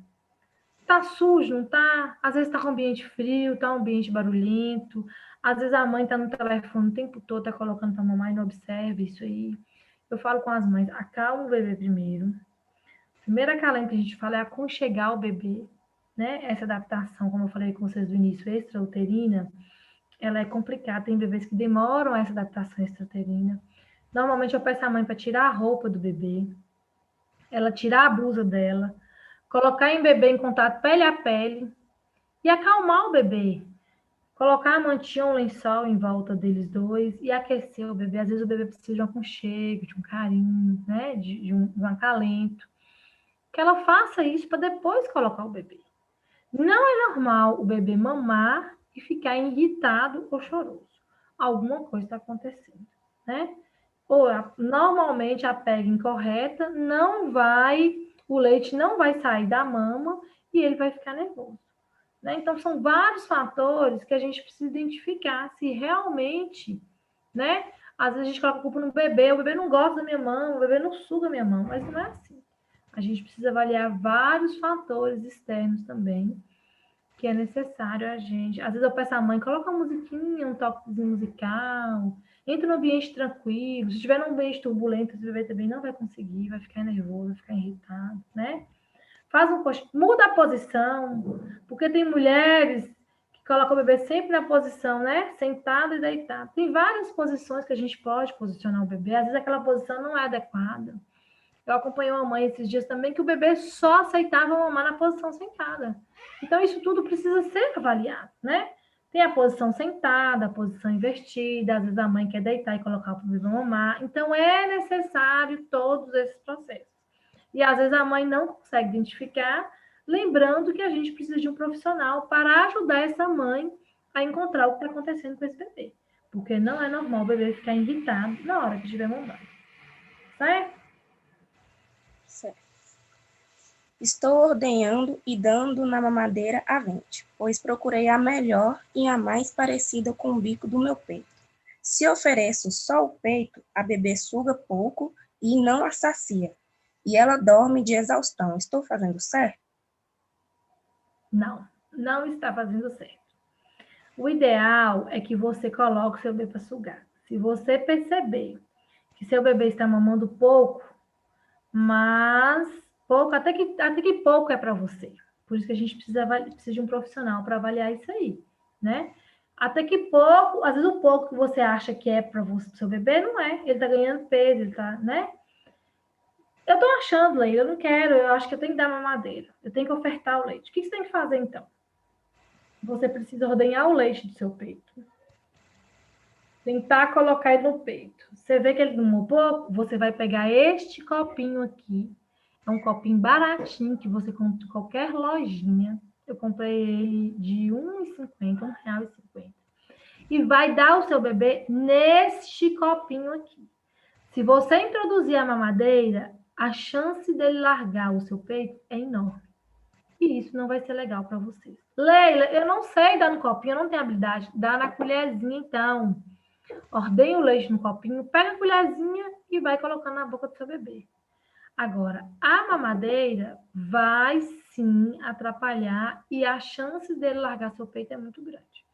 S1: Tá sujo, não tá? Às vezes tá com ambiente frio, tá um ambiente barulhento. Às vezes a mãe tá no telefone o tempo todo, tá colocando para mamãe e não observa isso aí. Eu falo com as mães, acalma o bebê primeiro. Primeiro acalento que a gente fala é aconchegar o bebê, né? Essa adaptação, como eu falei com vocês do início, extrauterina, ela é complicada. Tem bebês que demoram essa adaptação extrauterina. Normalmente eu peço à mãe para tirar a roupa do bebê, ela tirar a blusa dela, colocar em bebê em contato pele a pele e acalmar o bebê. Colocar a mantinha, um lençol em volta deles dois e aquecer o bebê. Às vezes o bebê precisa de um aconchego, de um carinho, né? de um acalento. Que ela faça isso para depois colocar o bebê. Não é normal o bebê mamar e ficar irritado ou choroso. Alguma coisa está acontecendo, né? Ou normalmente a pega incorreta o leite não vai sair da mama e ele vai ficar nervoso. Né? Então, são vários fatores que a gente precisa identificar se realmente, né? Às vezes a gente coloca a culpa no bebê, o bebê não gosta da minha mão, o bebê não suga a minha mão, mas não é assim. A gente precisa avaliar vários fatores externos também, que é necessário a gente. Às vezes eu peço à mãe, coloca uma musiquinha, um toquezinho musical, entra num ambiente tranquilo. Se estiver num ambiente turbulento, esse bebê também não vai conseguir, vai ficar nervoso, vai ficar irritado, né? Faz muda a posição, porque tem mulheres que colocam o bebê sempre na posição, né? Sentado e deitado. Tem várias posições que a gente pode posicionar o bebê. Às vezes aquela posição não é adequada. Eu acompanhei uma mãe esses dias também que o bebê só aceitava mamar na posição sentada. Então, isso tudo precisa ser avaliado, né? Tem a posição sentada, a posição invertida, às vezes a mãe quer deitar e colocar para o bebê mamar. Então, é necessário todos esses processos. E às vezes a mãe não consegue identificar, lembrando que a gente precisa de um profissional para ajudar essa mãe a encontrar o que está acontecendo com esse bebê. Porque não é normal o bebê ficar irritado na hora que estiver mamando. Certo?
S4: Certo. Estou ordenhando e dando na mamadeira a 20, pois procurei a melhor e a mais parecida com o bico do meu peito. Se ofereço só o peito, a bebê suga pouco e não a sacia. E ela dorme de exaustão. Estou fazendo certo?
S1: Não, não está fazendo certo. O ideal é que você coloque o seu bebê para sugar. Se você perceber que seu bebê está mamando pouco, mas pouco, até que pouco é para você. Por isso que a gente precisa de um profissional para avaliar isso aí, né? Até que pouco, às vezes o pouco que você acha que é para o seu bebê, não é. Ele está ganhando peso, ele está, né? Eu tô achando, Leila, eu não quero, eu acho que eu tenho que dar mamadeira. Eu tenho que ofertar o leite. O que você tem que fazer, então? Você precisa ordenhar o leite do seu peito. Tentar colocar ele no peito. Você vê que ele não pouco, você vai pegar este copinho aqui. É um copinho baratinho que você compra em qualquer lojinha. Eu comprei ele de R$1,50, R$1,50. E vai dar o seu bebê neste copinho aqui. Se você introduzir a mamadeira, a chance dele largar o seu peito é enorme. E isso não vai ser legal para vocês. Leila, eu não sei dar no copinho, eu não tenho habilidade. Dá na colherzinha, então. Ordenha o leite no copinho, pega a colherzinha e vai colocando na boca do seu bebê. Agora, a mamadeira vai sim atrapalhar e a chance dele largar seu peito é muito grande.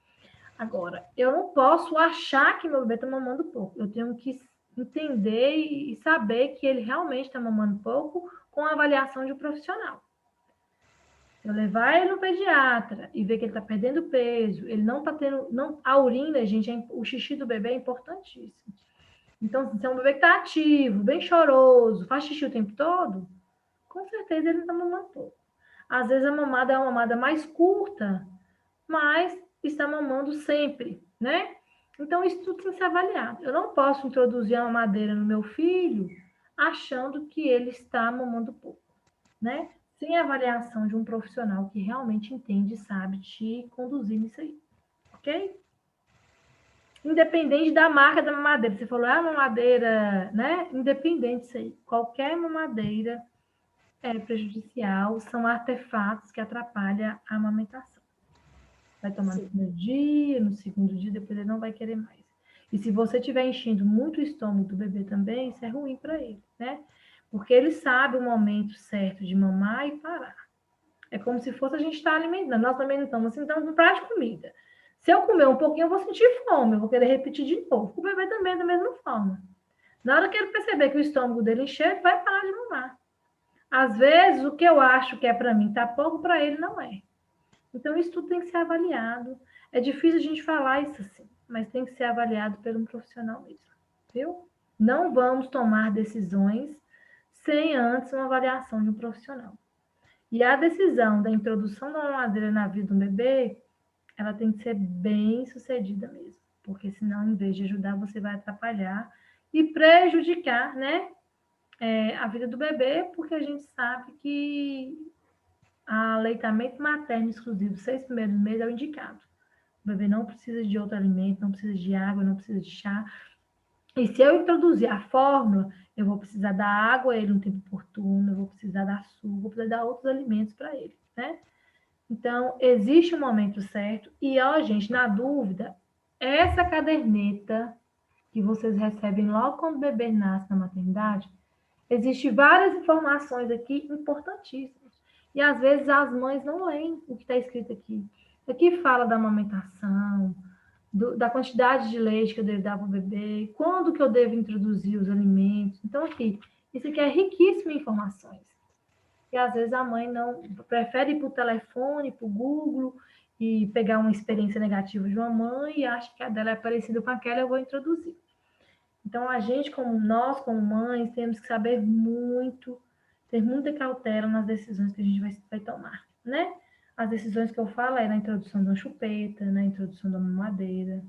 S1: Agora, eu não posso achar que meu bebê está mamando pouco. Eu tenho que entender e saber que ele realmente está mamando pouco com a avaliação de um profissional. Se eu levar ele no pediatra e ver que ele está perdendo peso, ele não está tendo... a urina, gente, o xixi do bebê é importantíssimo. Então, se é um bebê que está ativo, bem choroso, faz xixi o tempo todo, com certeza ele não está mamando pouco. Às vezes a mamada é uma mamada mais curta, mas está mamando sempre, né? Então, isso tudo tem que ser avaliado. Eu não posso introduzir a mamadeira no meu filho achando que ele está mamando pouco, né? Sem a avaliação de um profissional que realmente entende e sabe te conduzir nisso aí, ok? Independente da marca da mamadeira. Você falou, mamadeira, né? Independente disso aí. Qualquer mamadeira é prejudicial, são artefatos que atrapalham a amamentação. Vai tomar no primeiro dia, no segundo dia, depois ele não vai querer mais. E se você estiver enchendo muito o estômago do bebê também, isso é ruim para ele, né? Porque ele sabe o momento certo de mamar e parar. É como se fosse a gente estar alimentando. Nós também não estamos assim, estamos no prato de comida. Se eu comer um pouquinho, eu vou sentir fome, eu vou querer repetir de novo. O bebê também é da mesma forma. Na hora que ele perceber que o estômago dele encher, ele vai parar de mamar. Às vezes, o que eu acho que é para mim tá pouco, para ele não é. Então, isso tudo tem que ser avaliado. É difícil a gente falar isso assim, mas tem que ser avaliado por um profissional mesmo, viu? Não vamos tomar decisões sem antes uma avaliação de um profissional. E a decisão da introdução da mamadeira na vida do bebê, ela tem que ser bem sucedida mesmo, porque senão, em vez de ajudar, você vai atrapalhar e prejudicar, né, a vida do bebê, porque a gente sabe que aleitamento materno exclusivo, 6 primeiros meses é o indicado. O bebê não precisa de outro alimento, não precisa de água, não precisa de chá. E se eu introduzir a fórmula, eu vou precisar dar água a ele no tempo oportuno, eu vou precisar dar suco, vou precisar dar outros alimentos para ele, né? Então, existe um momento certo. E, ó, gente, na dúvida, essa caderneta que vocês recebem logo quando o bebê nasce na maternidade, existem várias informações aqui importantíssimas. E, às vezes, as mães não leem o que está escrito aqui. Aqui fala da amamentação, da quantidade de leite que eu devo dar para o bebê, quando que eu devo introduzir os alimentos. Então, aqui, isso aqui é riquíssimo em informações. E, às vezes, a mãe não prefere ir para o telefone, para o Google, e pegar uma experiência negativa de uma mãe e acha que a dela é parecida com aquela, eu vou introduzir. Então, a gente, nós, como mães, temos que saber muito, ter muita cautela nas decisões que a gente vai tomar, né? As decisões que eu falo é na introdução de uma chupeta, na introdução da mamadeira,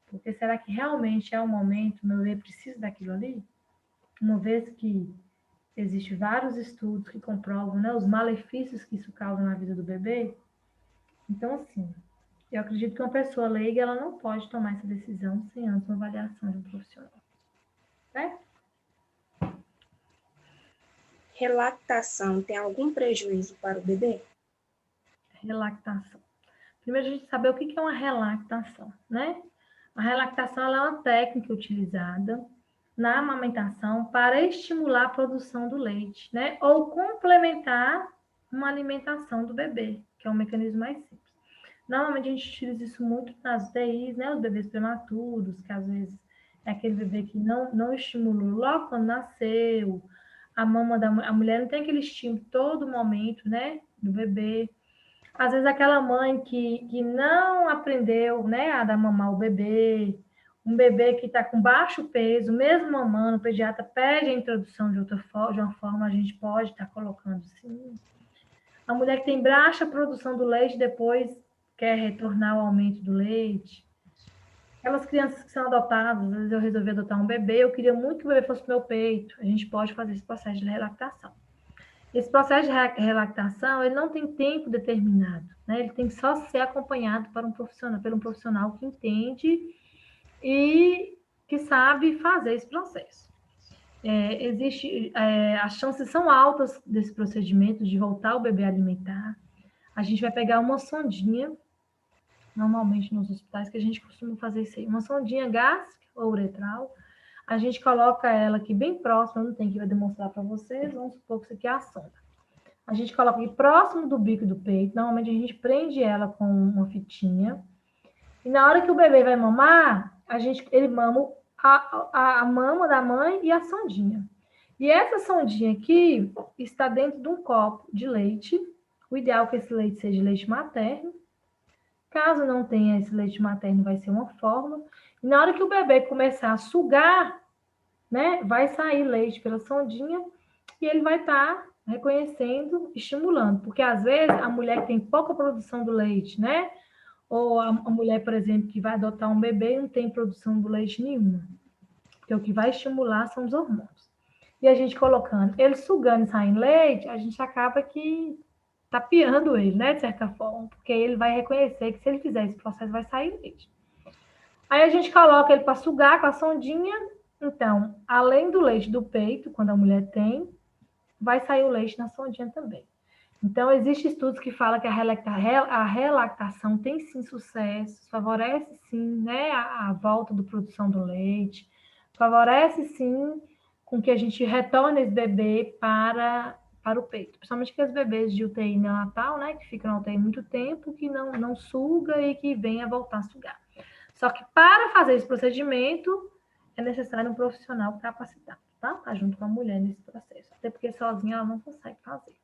S1: porque será que realmente é o momento, meu bebê precisa daquilo ali? Uma vez que existem vários estudos que comprovam, né, os malefícios que isso causa na vida do bebê. Então, assim, eu acredito que uma pessoa leiga, ela não pode tomar essa decisão sem antes uma avaliação de um profissional. Né?
S4: Relactação tem algum prejuízo para o bebê?
S1: Relactação. Primeiro, a gente saber o que é uma relactação, né? A relactação ela é uma técnica utilizada na amamentação para estimular a produção do leite, né? Ou complementar uma alimentação do bebê, que é um mecanismo mais simples. Normalmente, a gente utiliza isso muito nas UTIs, né? Os bebês prematuros, que às vezes é aquele bebê que não estimulou logo quando nasceu. A mulher não tem aquele estímulo todo momento, né? Do bebê. Às vezes aquela mãe que não aprendeu, né, a dar mamar o bebê, um bebê que está com baixo peso, mesmo mamando, o pediatra pede a introdução de uma forma, a gente pode estar colocando sim. A mulher que tem baixa produção do leite, depois quer retornar ao aumento do leite. Aquelas crianças que são adotadas, às vezes eu resolvi adotar um bebê, eu queria muito que o bebê fosse pro meu peito. A gente pode fazer esse processo de relactação. Esse processo de relactação, ele não tem tempo determinado, né? Ele tem que só ser acompanhado por um profissional que entende e que sabe fazer esse processo. As chances são altas desse procedimento de voltar o bebê a alimentar. A gente vai pegar uma sondinha, normalmente nos hospitais que a gente costuma fazer isso aí, uma sondinha gástrica ou uretral. A gente coloca ela aqui bem próxima, não tem que demonstrar para vocês, vamos supor que isso aqui é a sonda. A gente coloca aqui próximo do bico do peito, normalmente a gente prende ela com uma fitinha, e na hora que o bebê vai mamar, ele mama a mama da mãe e a sondinha. E essa sondinha aqui está dentro de um copo de leite, o ideal é que esse leite seja leite materno. Caso não tenha esse leite materno, vai ser uma fórmula. E na hora que o bebê começar a sugar, né, vai sair leite pela sondinha e ele vai estar reconhecendo, estimulando. Porque, às vezes, a mulher que tem pouca produção do leite, né, ou a mulher, por exemplo, que vai adotar um bebê e não tem produção do leite nenhuma. Porque o que vai estimular são os hormônios. E a gente colocando ele sugando e saindo leite, a gente acaba que tapeando ele, né, de certa forma, porque ele vai reconhecer que se ele fizer esse processo, vai sair leite. Aí a gente coloca ele para sugar com a sondinha. Então, além do leite do peito, quando a mulher tem, vai sair o leite na sondinha também. Então, existem estudos que falam que a relactação tem sim sucesso, favorece sim, né, a volta da produção do leite, favorece sim com que a gente retorne esse bebê para o peito, principalmente aqueles bebês de UTI neonatal, né, que ficam na UTI muito tempo, que não suga e que vem a voltar a sugar. Só que para fazer esse procedimento, é necessário um profissional capacitado, tá? Tá junto com a mulher nesse processo, até porque sozinha ela não consegue fazer.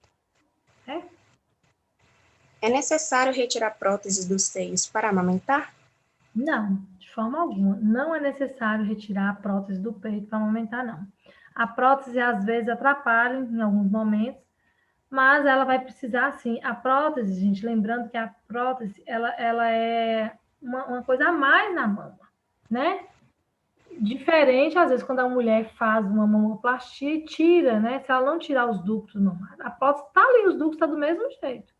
S4: É necessário retirar próteses dos seios para amamentar?
S1: Não, de forma alguma. Não é necessário retirar a prótese do peito para amamentar, não. A prótese, às vezes, atrapalha em alguns momentos, mas ela vai precisar, sim. A prótese, gente, lembrando que a prótese, ela é uma coisa a mais na mama, né? Diferente, às vezes, quando a mulher faz uma mamoplastia e tira, né? Se ela não tirar os ductos mamários, a prótese está ali, os ductos estão do mesmo jeito.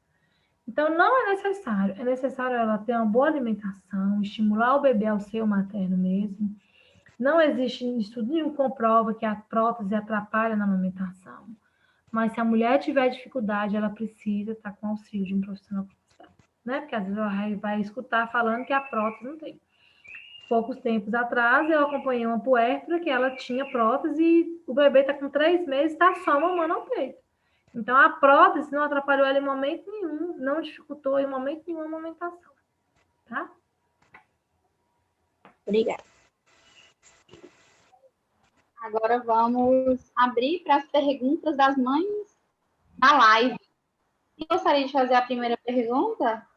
S1: Então, não é necessário. É necessário ela ter uma boa alimentação, estimular o bebê ao seio materno mesmo. Não existe estudo nenhum que comprova que a prótese atrapalha na amamentação. Mas se a mulher tiver dificuldade, ela precisa estar com auxílio de um profissional capacitado, né? Porque às vezes ela vai escutar falando que a prótese não tem. Poucos tempos atrás, eu acompanhei uma puérpera que ela tinha prótese e o bebê está com 3 meses, está só mamando ao peito. Então, a prótese não atrapalhou ela em momento nenhum, não dificultou em momento nenhum a amamentação, tá?
S4: Obrigada.
S2: Agora vamos abrir para as perguntas das mães na live. Quem gostaria de fazer a primeira pergunta?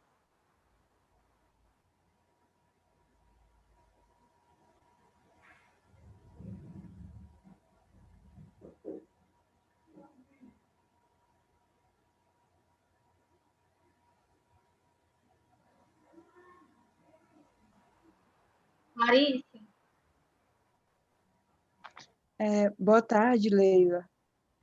S2: Larissa?
S5: Boa tarde, Leila.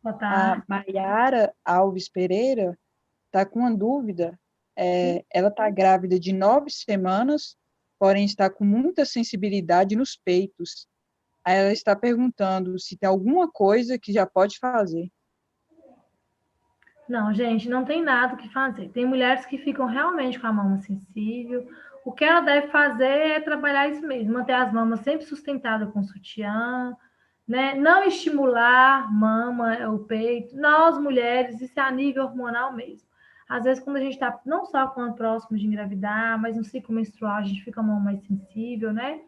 S1: Boa
S5: A
S1: tarde.
S5: Maiara Alves Pereira está com uma dúvida. Ela está grávida de 9 semanas, porém está com muita sensibilidade nos peitos. Aí ela está perguntando se tem alguma coisa que já pode fazer.
S1: Não, gente, não tem nada o que fazer. Tem mulheres que ficam realmente com a mama sensível. O que ela deve fazer é trabalhar isso mesmo, manter as mamas sempre sustentadas com sutiã, né? Não estimular mama, o peito. Nós, mulheres, isso é a nível hormonal mesmo. Às vezes, quando a gente está não só quando próximo de engravidar, mas no ciclo menstrual, a gente fica a mão mais sensível, né?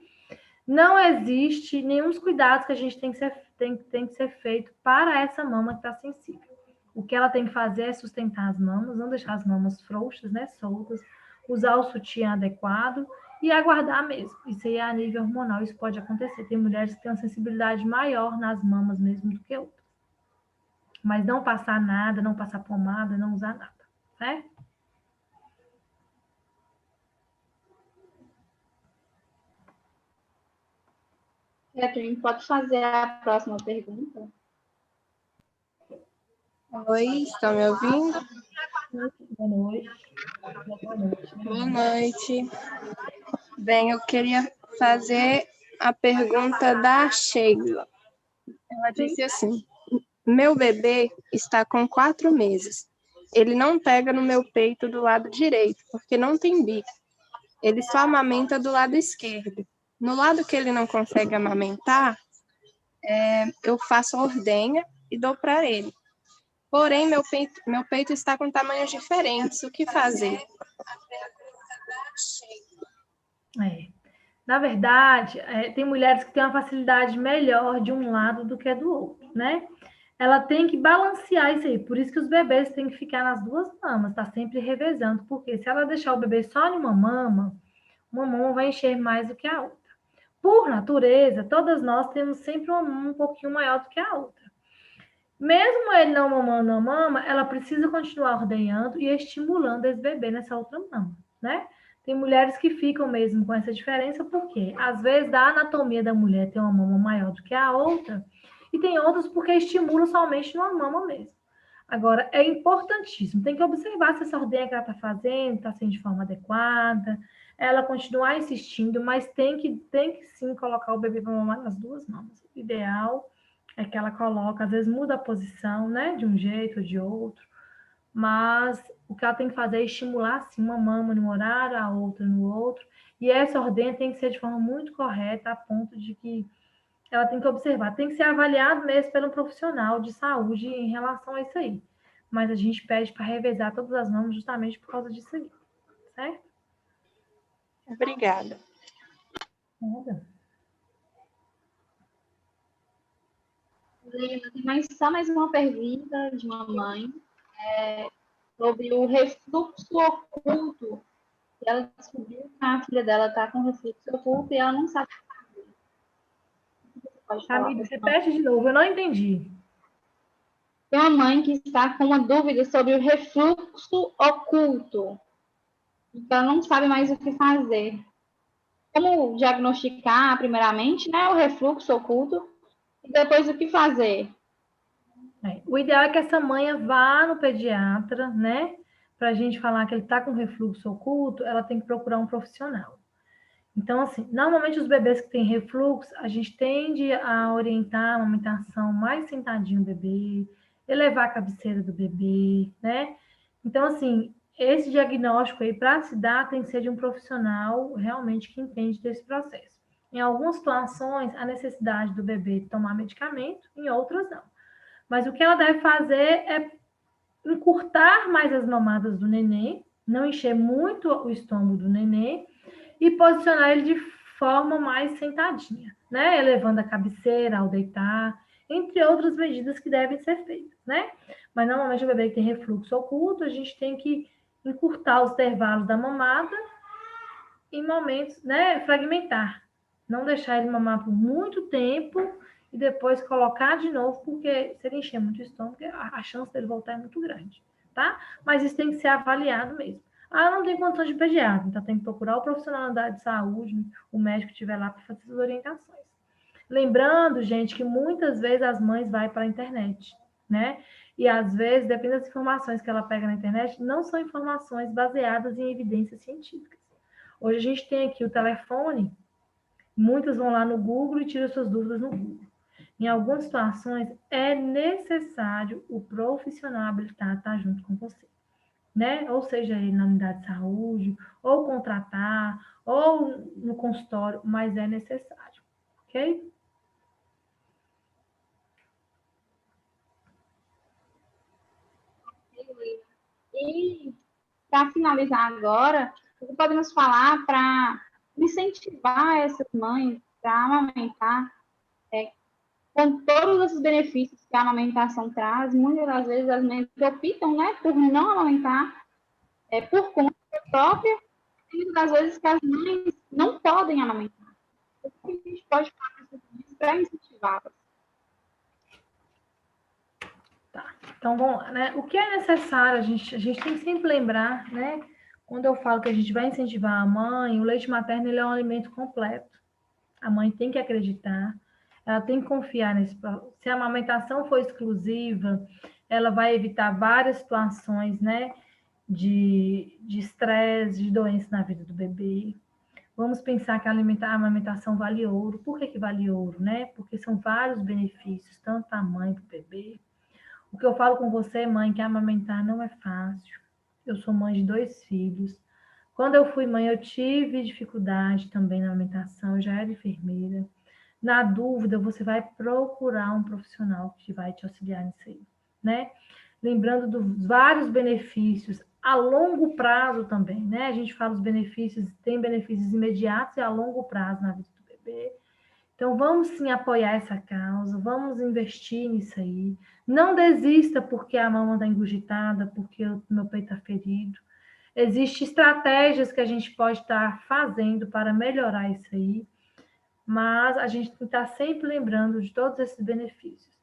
S1: Não existe nenhum dos cuidados que a gente tem que ser feito para essa mama que está sensível. O que ela tem que fazer é sustentar as mamas, não deixar as mamas frouxas, né, soltas, usar o sutiã adequado e aguardar mesmo. Isso aí é a nível hormonal, isso pode acontecer. Tem mulheres que têm uma sensibilidade maior nas mamas mesmo do que outras. Mas não passar nada, não passar pomada, não usar nada, né?
S2: Catherine, pode fazer a próxima pergunta?
S6: Oi, estão me ouvindo?
S1: Boa noite. Boa noite.
S6: Boa noite. Bem, eu queria fazer a pergunta da Sheila. Ela disse assim: meu bebê está com 4 meses. Ele não pega no meu peito do lado direito, porque não tem bico. Ele só amamenta do lado esquerdo. No lado que ele não consegue amamentar, eu faço a ordenha e dou para ele. Porém, meu peito está com tamanhos diferentes. O que fazer?
S1: Na verdade, tem mulheres que têm uma facilidade melhor de um lado do que do outro, né? Ela tem que balancear isso aí. Por isso que os bebês têm que ficar nas duas mamas, tá sempre revezando. Porque se ela deixar o bebê só em uma mama vai encher mais do que a outra. Por natureza, todas nós temos sempre uma mama um pouquinho maior do que a outra. Mesmo ele não mamando a mama, ela precisa continuar ordenhando e estimulando esse bebê nessa outra mama, né? Tem mulheres que ficam mesmo com essa diferença, porque às vezes da anatomia da mulher tem uma mama maior do que a outra, e tem outras porque estimula somente numa mama mesmo. Agora, é importantíssimo, tem que observar se essa ordenha que ela está fazendo está sendo de forma adequada, ela continuar insistindo, mas tem que sim colocar o bebê para mamar nas duas mamas. O ideal é que ela coloca, às vezes muda a posição, né, de um jeito ou de outro, mas o que ela tem que fazer é estimular, assim, uma mama num horário, a outra no outro, e essa ordenha tem que ser de forma muito correta, a ponto de que ela tem que observar, tem que ser avaliado mesmo pelo profissional de saúde em relação a isso aí. Mas a gente pede para revezar todas as mamas justamente por causa disso aí, certo?
S6: Obrigada.
S1: Nada.
S2: Helena, tem só mais uma pergunta de uma mãe sobre o refluxo oculto. Ela descobriu que a filha dela está com refluxo oculto e ela não sabe fazer. Você pode falar
S1: Amiga, repete de novo, eu não entendi.
S2: Tem uma mãe que está com uma dúvida sobre o refluxo oculto. Então, ela não sabe mais o que fazer. Como diagnosticar, primeiramente, né, o refluxo oculto e depois o que fazer?
S1: O ideal é que essa mãe vá no pediatra, né? Para a gente falar que ele está com refluxo oculto, ela tem que procurar um profissional. Então, assim, normalmente os bebês que têm refluxo, a gente tende a orientar a amamentação mais sentadinho o bebê, elevar a cabeceira do bebê, né? Então, assim, esse diagnóstico aí, para se dar, tem que ser de um profissional realmente que entende desse processo. Em algumas situações, a necessidade do bebê tomar medicamento, em outras não. Mas o que ela deve fazer é encurtar mais as mamadas do neném, não encher muito o estômago do neném e posicionar ele de forma mais sentadinha, né? Elevando a cabeceira ao deitar, entre outras medidas que devem ser feitas, né? Mas normalmente o bebê que tem refluxo oculto, a gente tem que encurtar os intervalos da mamada em momentos, né? Fragmentar. Não deixar ele mamar por muito tempo e depois colocar de novo, porque se ele encher muito o estômago, a chance dele voltar é muito grande, tá? Mas isso tem que ser avaliado mesmo. Ah, não tem condição de pediatra, então tem que procurar o profissional da área de saúde, o médico que estiver lá para fazer essas orientações. Lembrando, gente, que muitas vezes as mães vão para a internet, né? E às vezes, dependendo das informações que ela pega na internet, não são informações baseadas em evidências científicas. Hoje a gente tem aqui o telefone, muitas vão lá no Google e tiram suas dúvidas no Google. Em algumas situações, é necessário o profissional habilitado estar junto com você, né? Ou seja, ele na unidade de saúde, ou contratar, ou no consultório, mas é necessário, ok?
S2: E, para finalizar agora, o que podemos falar para incentivar essas mães para amamentar, com todos esses benefícios que a amamentação traz? Muitas das vezes as mães optam, né, por não amamentar, por conta própria, e muitas das vezes que as mães não podem amamentar. O que a gente pode fazer para incentivá-las?
S1: Tá. Então, vamos lá, né? O que é necessário, a gente tem que sempre lembrar, né? Quando eu falo que a gente vai incentivar a mãe, o leite materno ele é um alimento completo. A mãe tem que acreditar, ela tem que confiar nesse. Se a amamentação for exclusiva, ela vai evitar várias situações, né? De estresse, de doença na vida do bebê. Vamos pensar que a amamentação vale ouro. Por que vale ouro, né? Porque são vários benefícios, tanto para a mãe como para o bebê. O que eu falo com você, mãe, que amamentar não é fácil. Eu sou mãe de 2 filhos. Quando eu fui mãe, eu tive dificuldade também na alimentação, eu já era enfermeira. Na dúvida, você vai procurar um profissional que vai te auxiliar nisso aí, né? Lembrando dos vários benefícios a longo prazo também, né? A gente fala os benefícios, tem benefícios imediatos e a longo prazo na vida do bebê. Então, vamos sim apoiar essa causa, vamos investir nisso aí. Não desista porque a mama está engurgitada, porque o meu peito está ferido. Existem estratégias que a gente pode estar fazendo para melhorar isso aí, mas a gente tem que estar sempre lembrando de todos esses benefícios.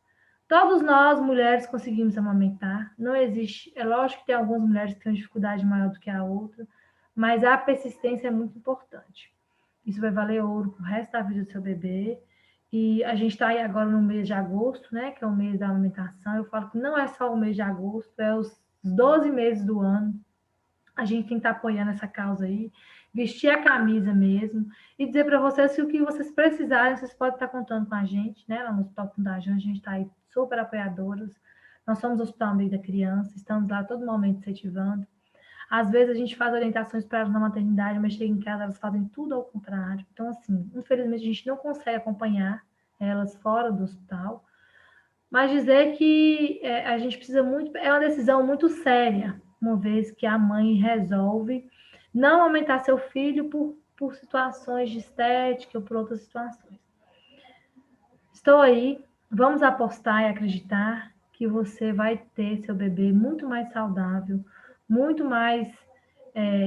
S1: Todos nós, mulheres, conseguimos amamentar. Não existe, é lógico que tem algumas mulheres que têm uma dificuldade maior do que a outra, mas a persistência é muito importante. Isso vai valer ouro pro resto da vida do seu bebê. E a gente está aí agora no mês de agosto, né? Que é o mês da alimentação. Eu falo que não é só o mês de agosto, é os 12 meses do ano. A gente tem que estar apoiando essa causa aí, vestir a camisa mesmo e dizer para vocês que o que vocês precisarem, vocês podem estar contando com a gente, né? Lá no Hospital Fundajão, a gente está aí super apoiadoras Nós somos o Hospital Amigo da Criança, estamos lá a todo momento incentivando. Às vezes a gente faz orientações para elas na maternidade, mas chega em casa, elas fazem tudo ao contrário. Então, assim, infelizmente a gente não consegue acompanhar elas fora do hospital, mas dizer que a gente precisa muito, é uma decisão muito séria, uma vez que a mãe resolve não aumentar seu filho por situações de estética ou por outras situações. Estou aí, vamos apostar e acreditar que você vai ter seu bebê muito mais saudável, muito mais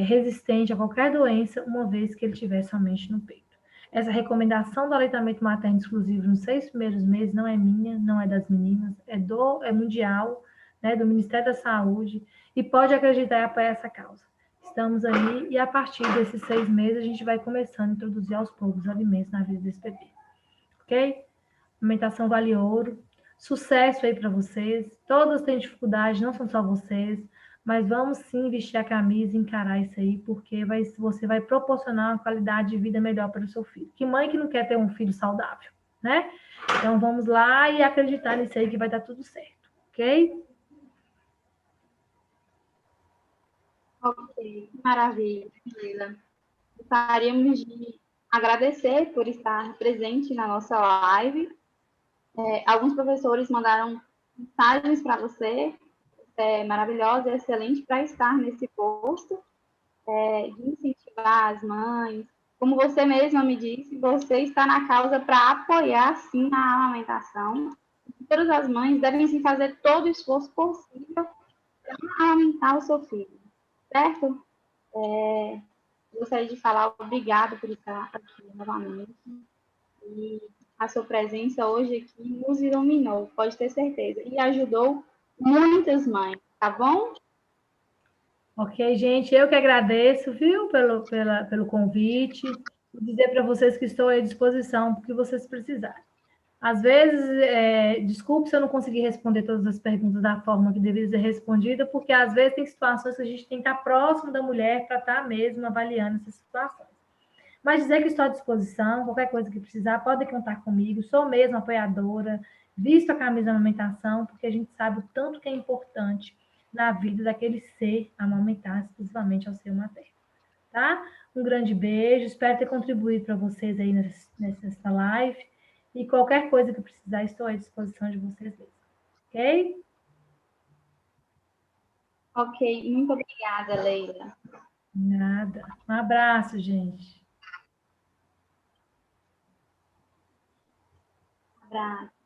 S1: resistente a qualquer doença, uma vez que ele estiver somente no peito. Essa recomendação do aleitamento materno exclusivo nos 6 primeiros meses não é minha, não é das meninas, é mundial, né, do Ministério da Saúde, e pode acreditar e apoiar essa causa. Estamos aí, e a partir desses 6 meses, a gente vai começando a introduzir aos poucos alimentos na vida desse bebê. Ok? Alimentação vale ouro. Sucesso aí para vocês. Todas têm dificuldade, não são só vocês, mas vamos sim vestir a camisa e encarar isso aí, porque você vai proporcionar uma qualidade de vida melhor para o seu filho. Que mãe que não quer ter um filho saudável, né? Então vamos lá e acreditar nisso aí que vai dar tudo certo, ok?
S2: Ok, maravilha, Leila. Gostaríamos de agradecer por estar presente na nossa live. Alguns professores mandaram mensagens para você, maravilhosa e excelente para estar nesse posto, de incentivar as mães. Como você mesma me disse, você está na causa para apoiar, sim, a amamentação. Todas as mães devem sim, fazer todo o esforço possível para amamentar o seu filho, certo? Gostaria de falar obrigado por estar aqui novamente. E a sua presença hoje aqui nos iluminou, pode ter certeza, e ajudou muitas mães, tá bom?
S1: Ok, gente, eu que agradeço, viu, pelo convite, e dizer para vocês que estou à disposição para o que vocês precisarem. Às vezes, desculpe se eu não consegui responder todas as perguntas da forma que deveria ser respondida, porque às vezes tem situações que a gente tem que estar próximo da mulher para estar mesmo avaliando essas situações. Mas dizer que estou à disposição, qualquer coisa que precisar, pode contar comigo, sou mesmo apoiadora, visto a camisa da amamentação, porque a gente sabe o tanto que é importante na vida daquele ser amamentar exclusivamente ao seu materno, tá? Um grande beijo, espero ter contribuído para vocês aí nessa live, e qualquer coisa que precisar, estou à disposição de vocês mesmos, ok?
S2: Ok, muito obrigada, Leila.
S1: Nada. Um abraço, gente.
S2: Um abraço.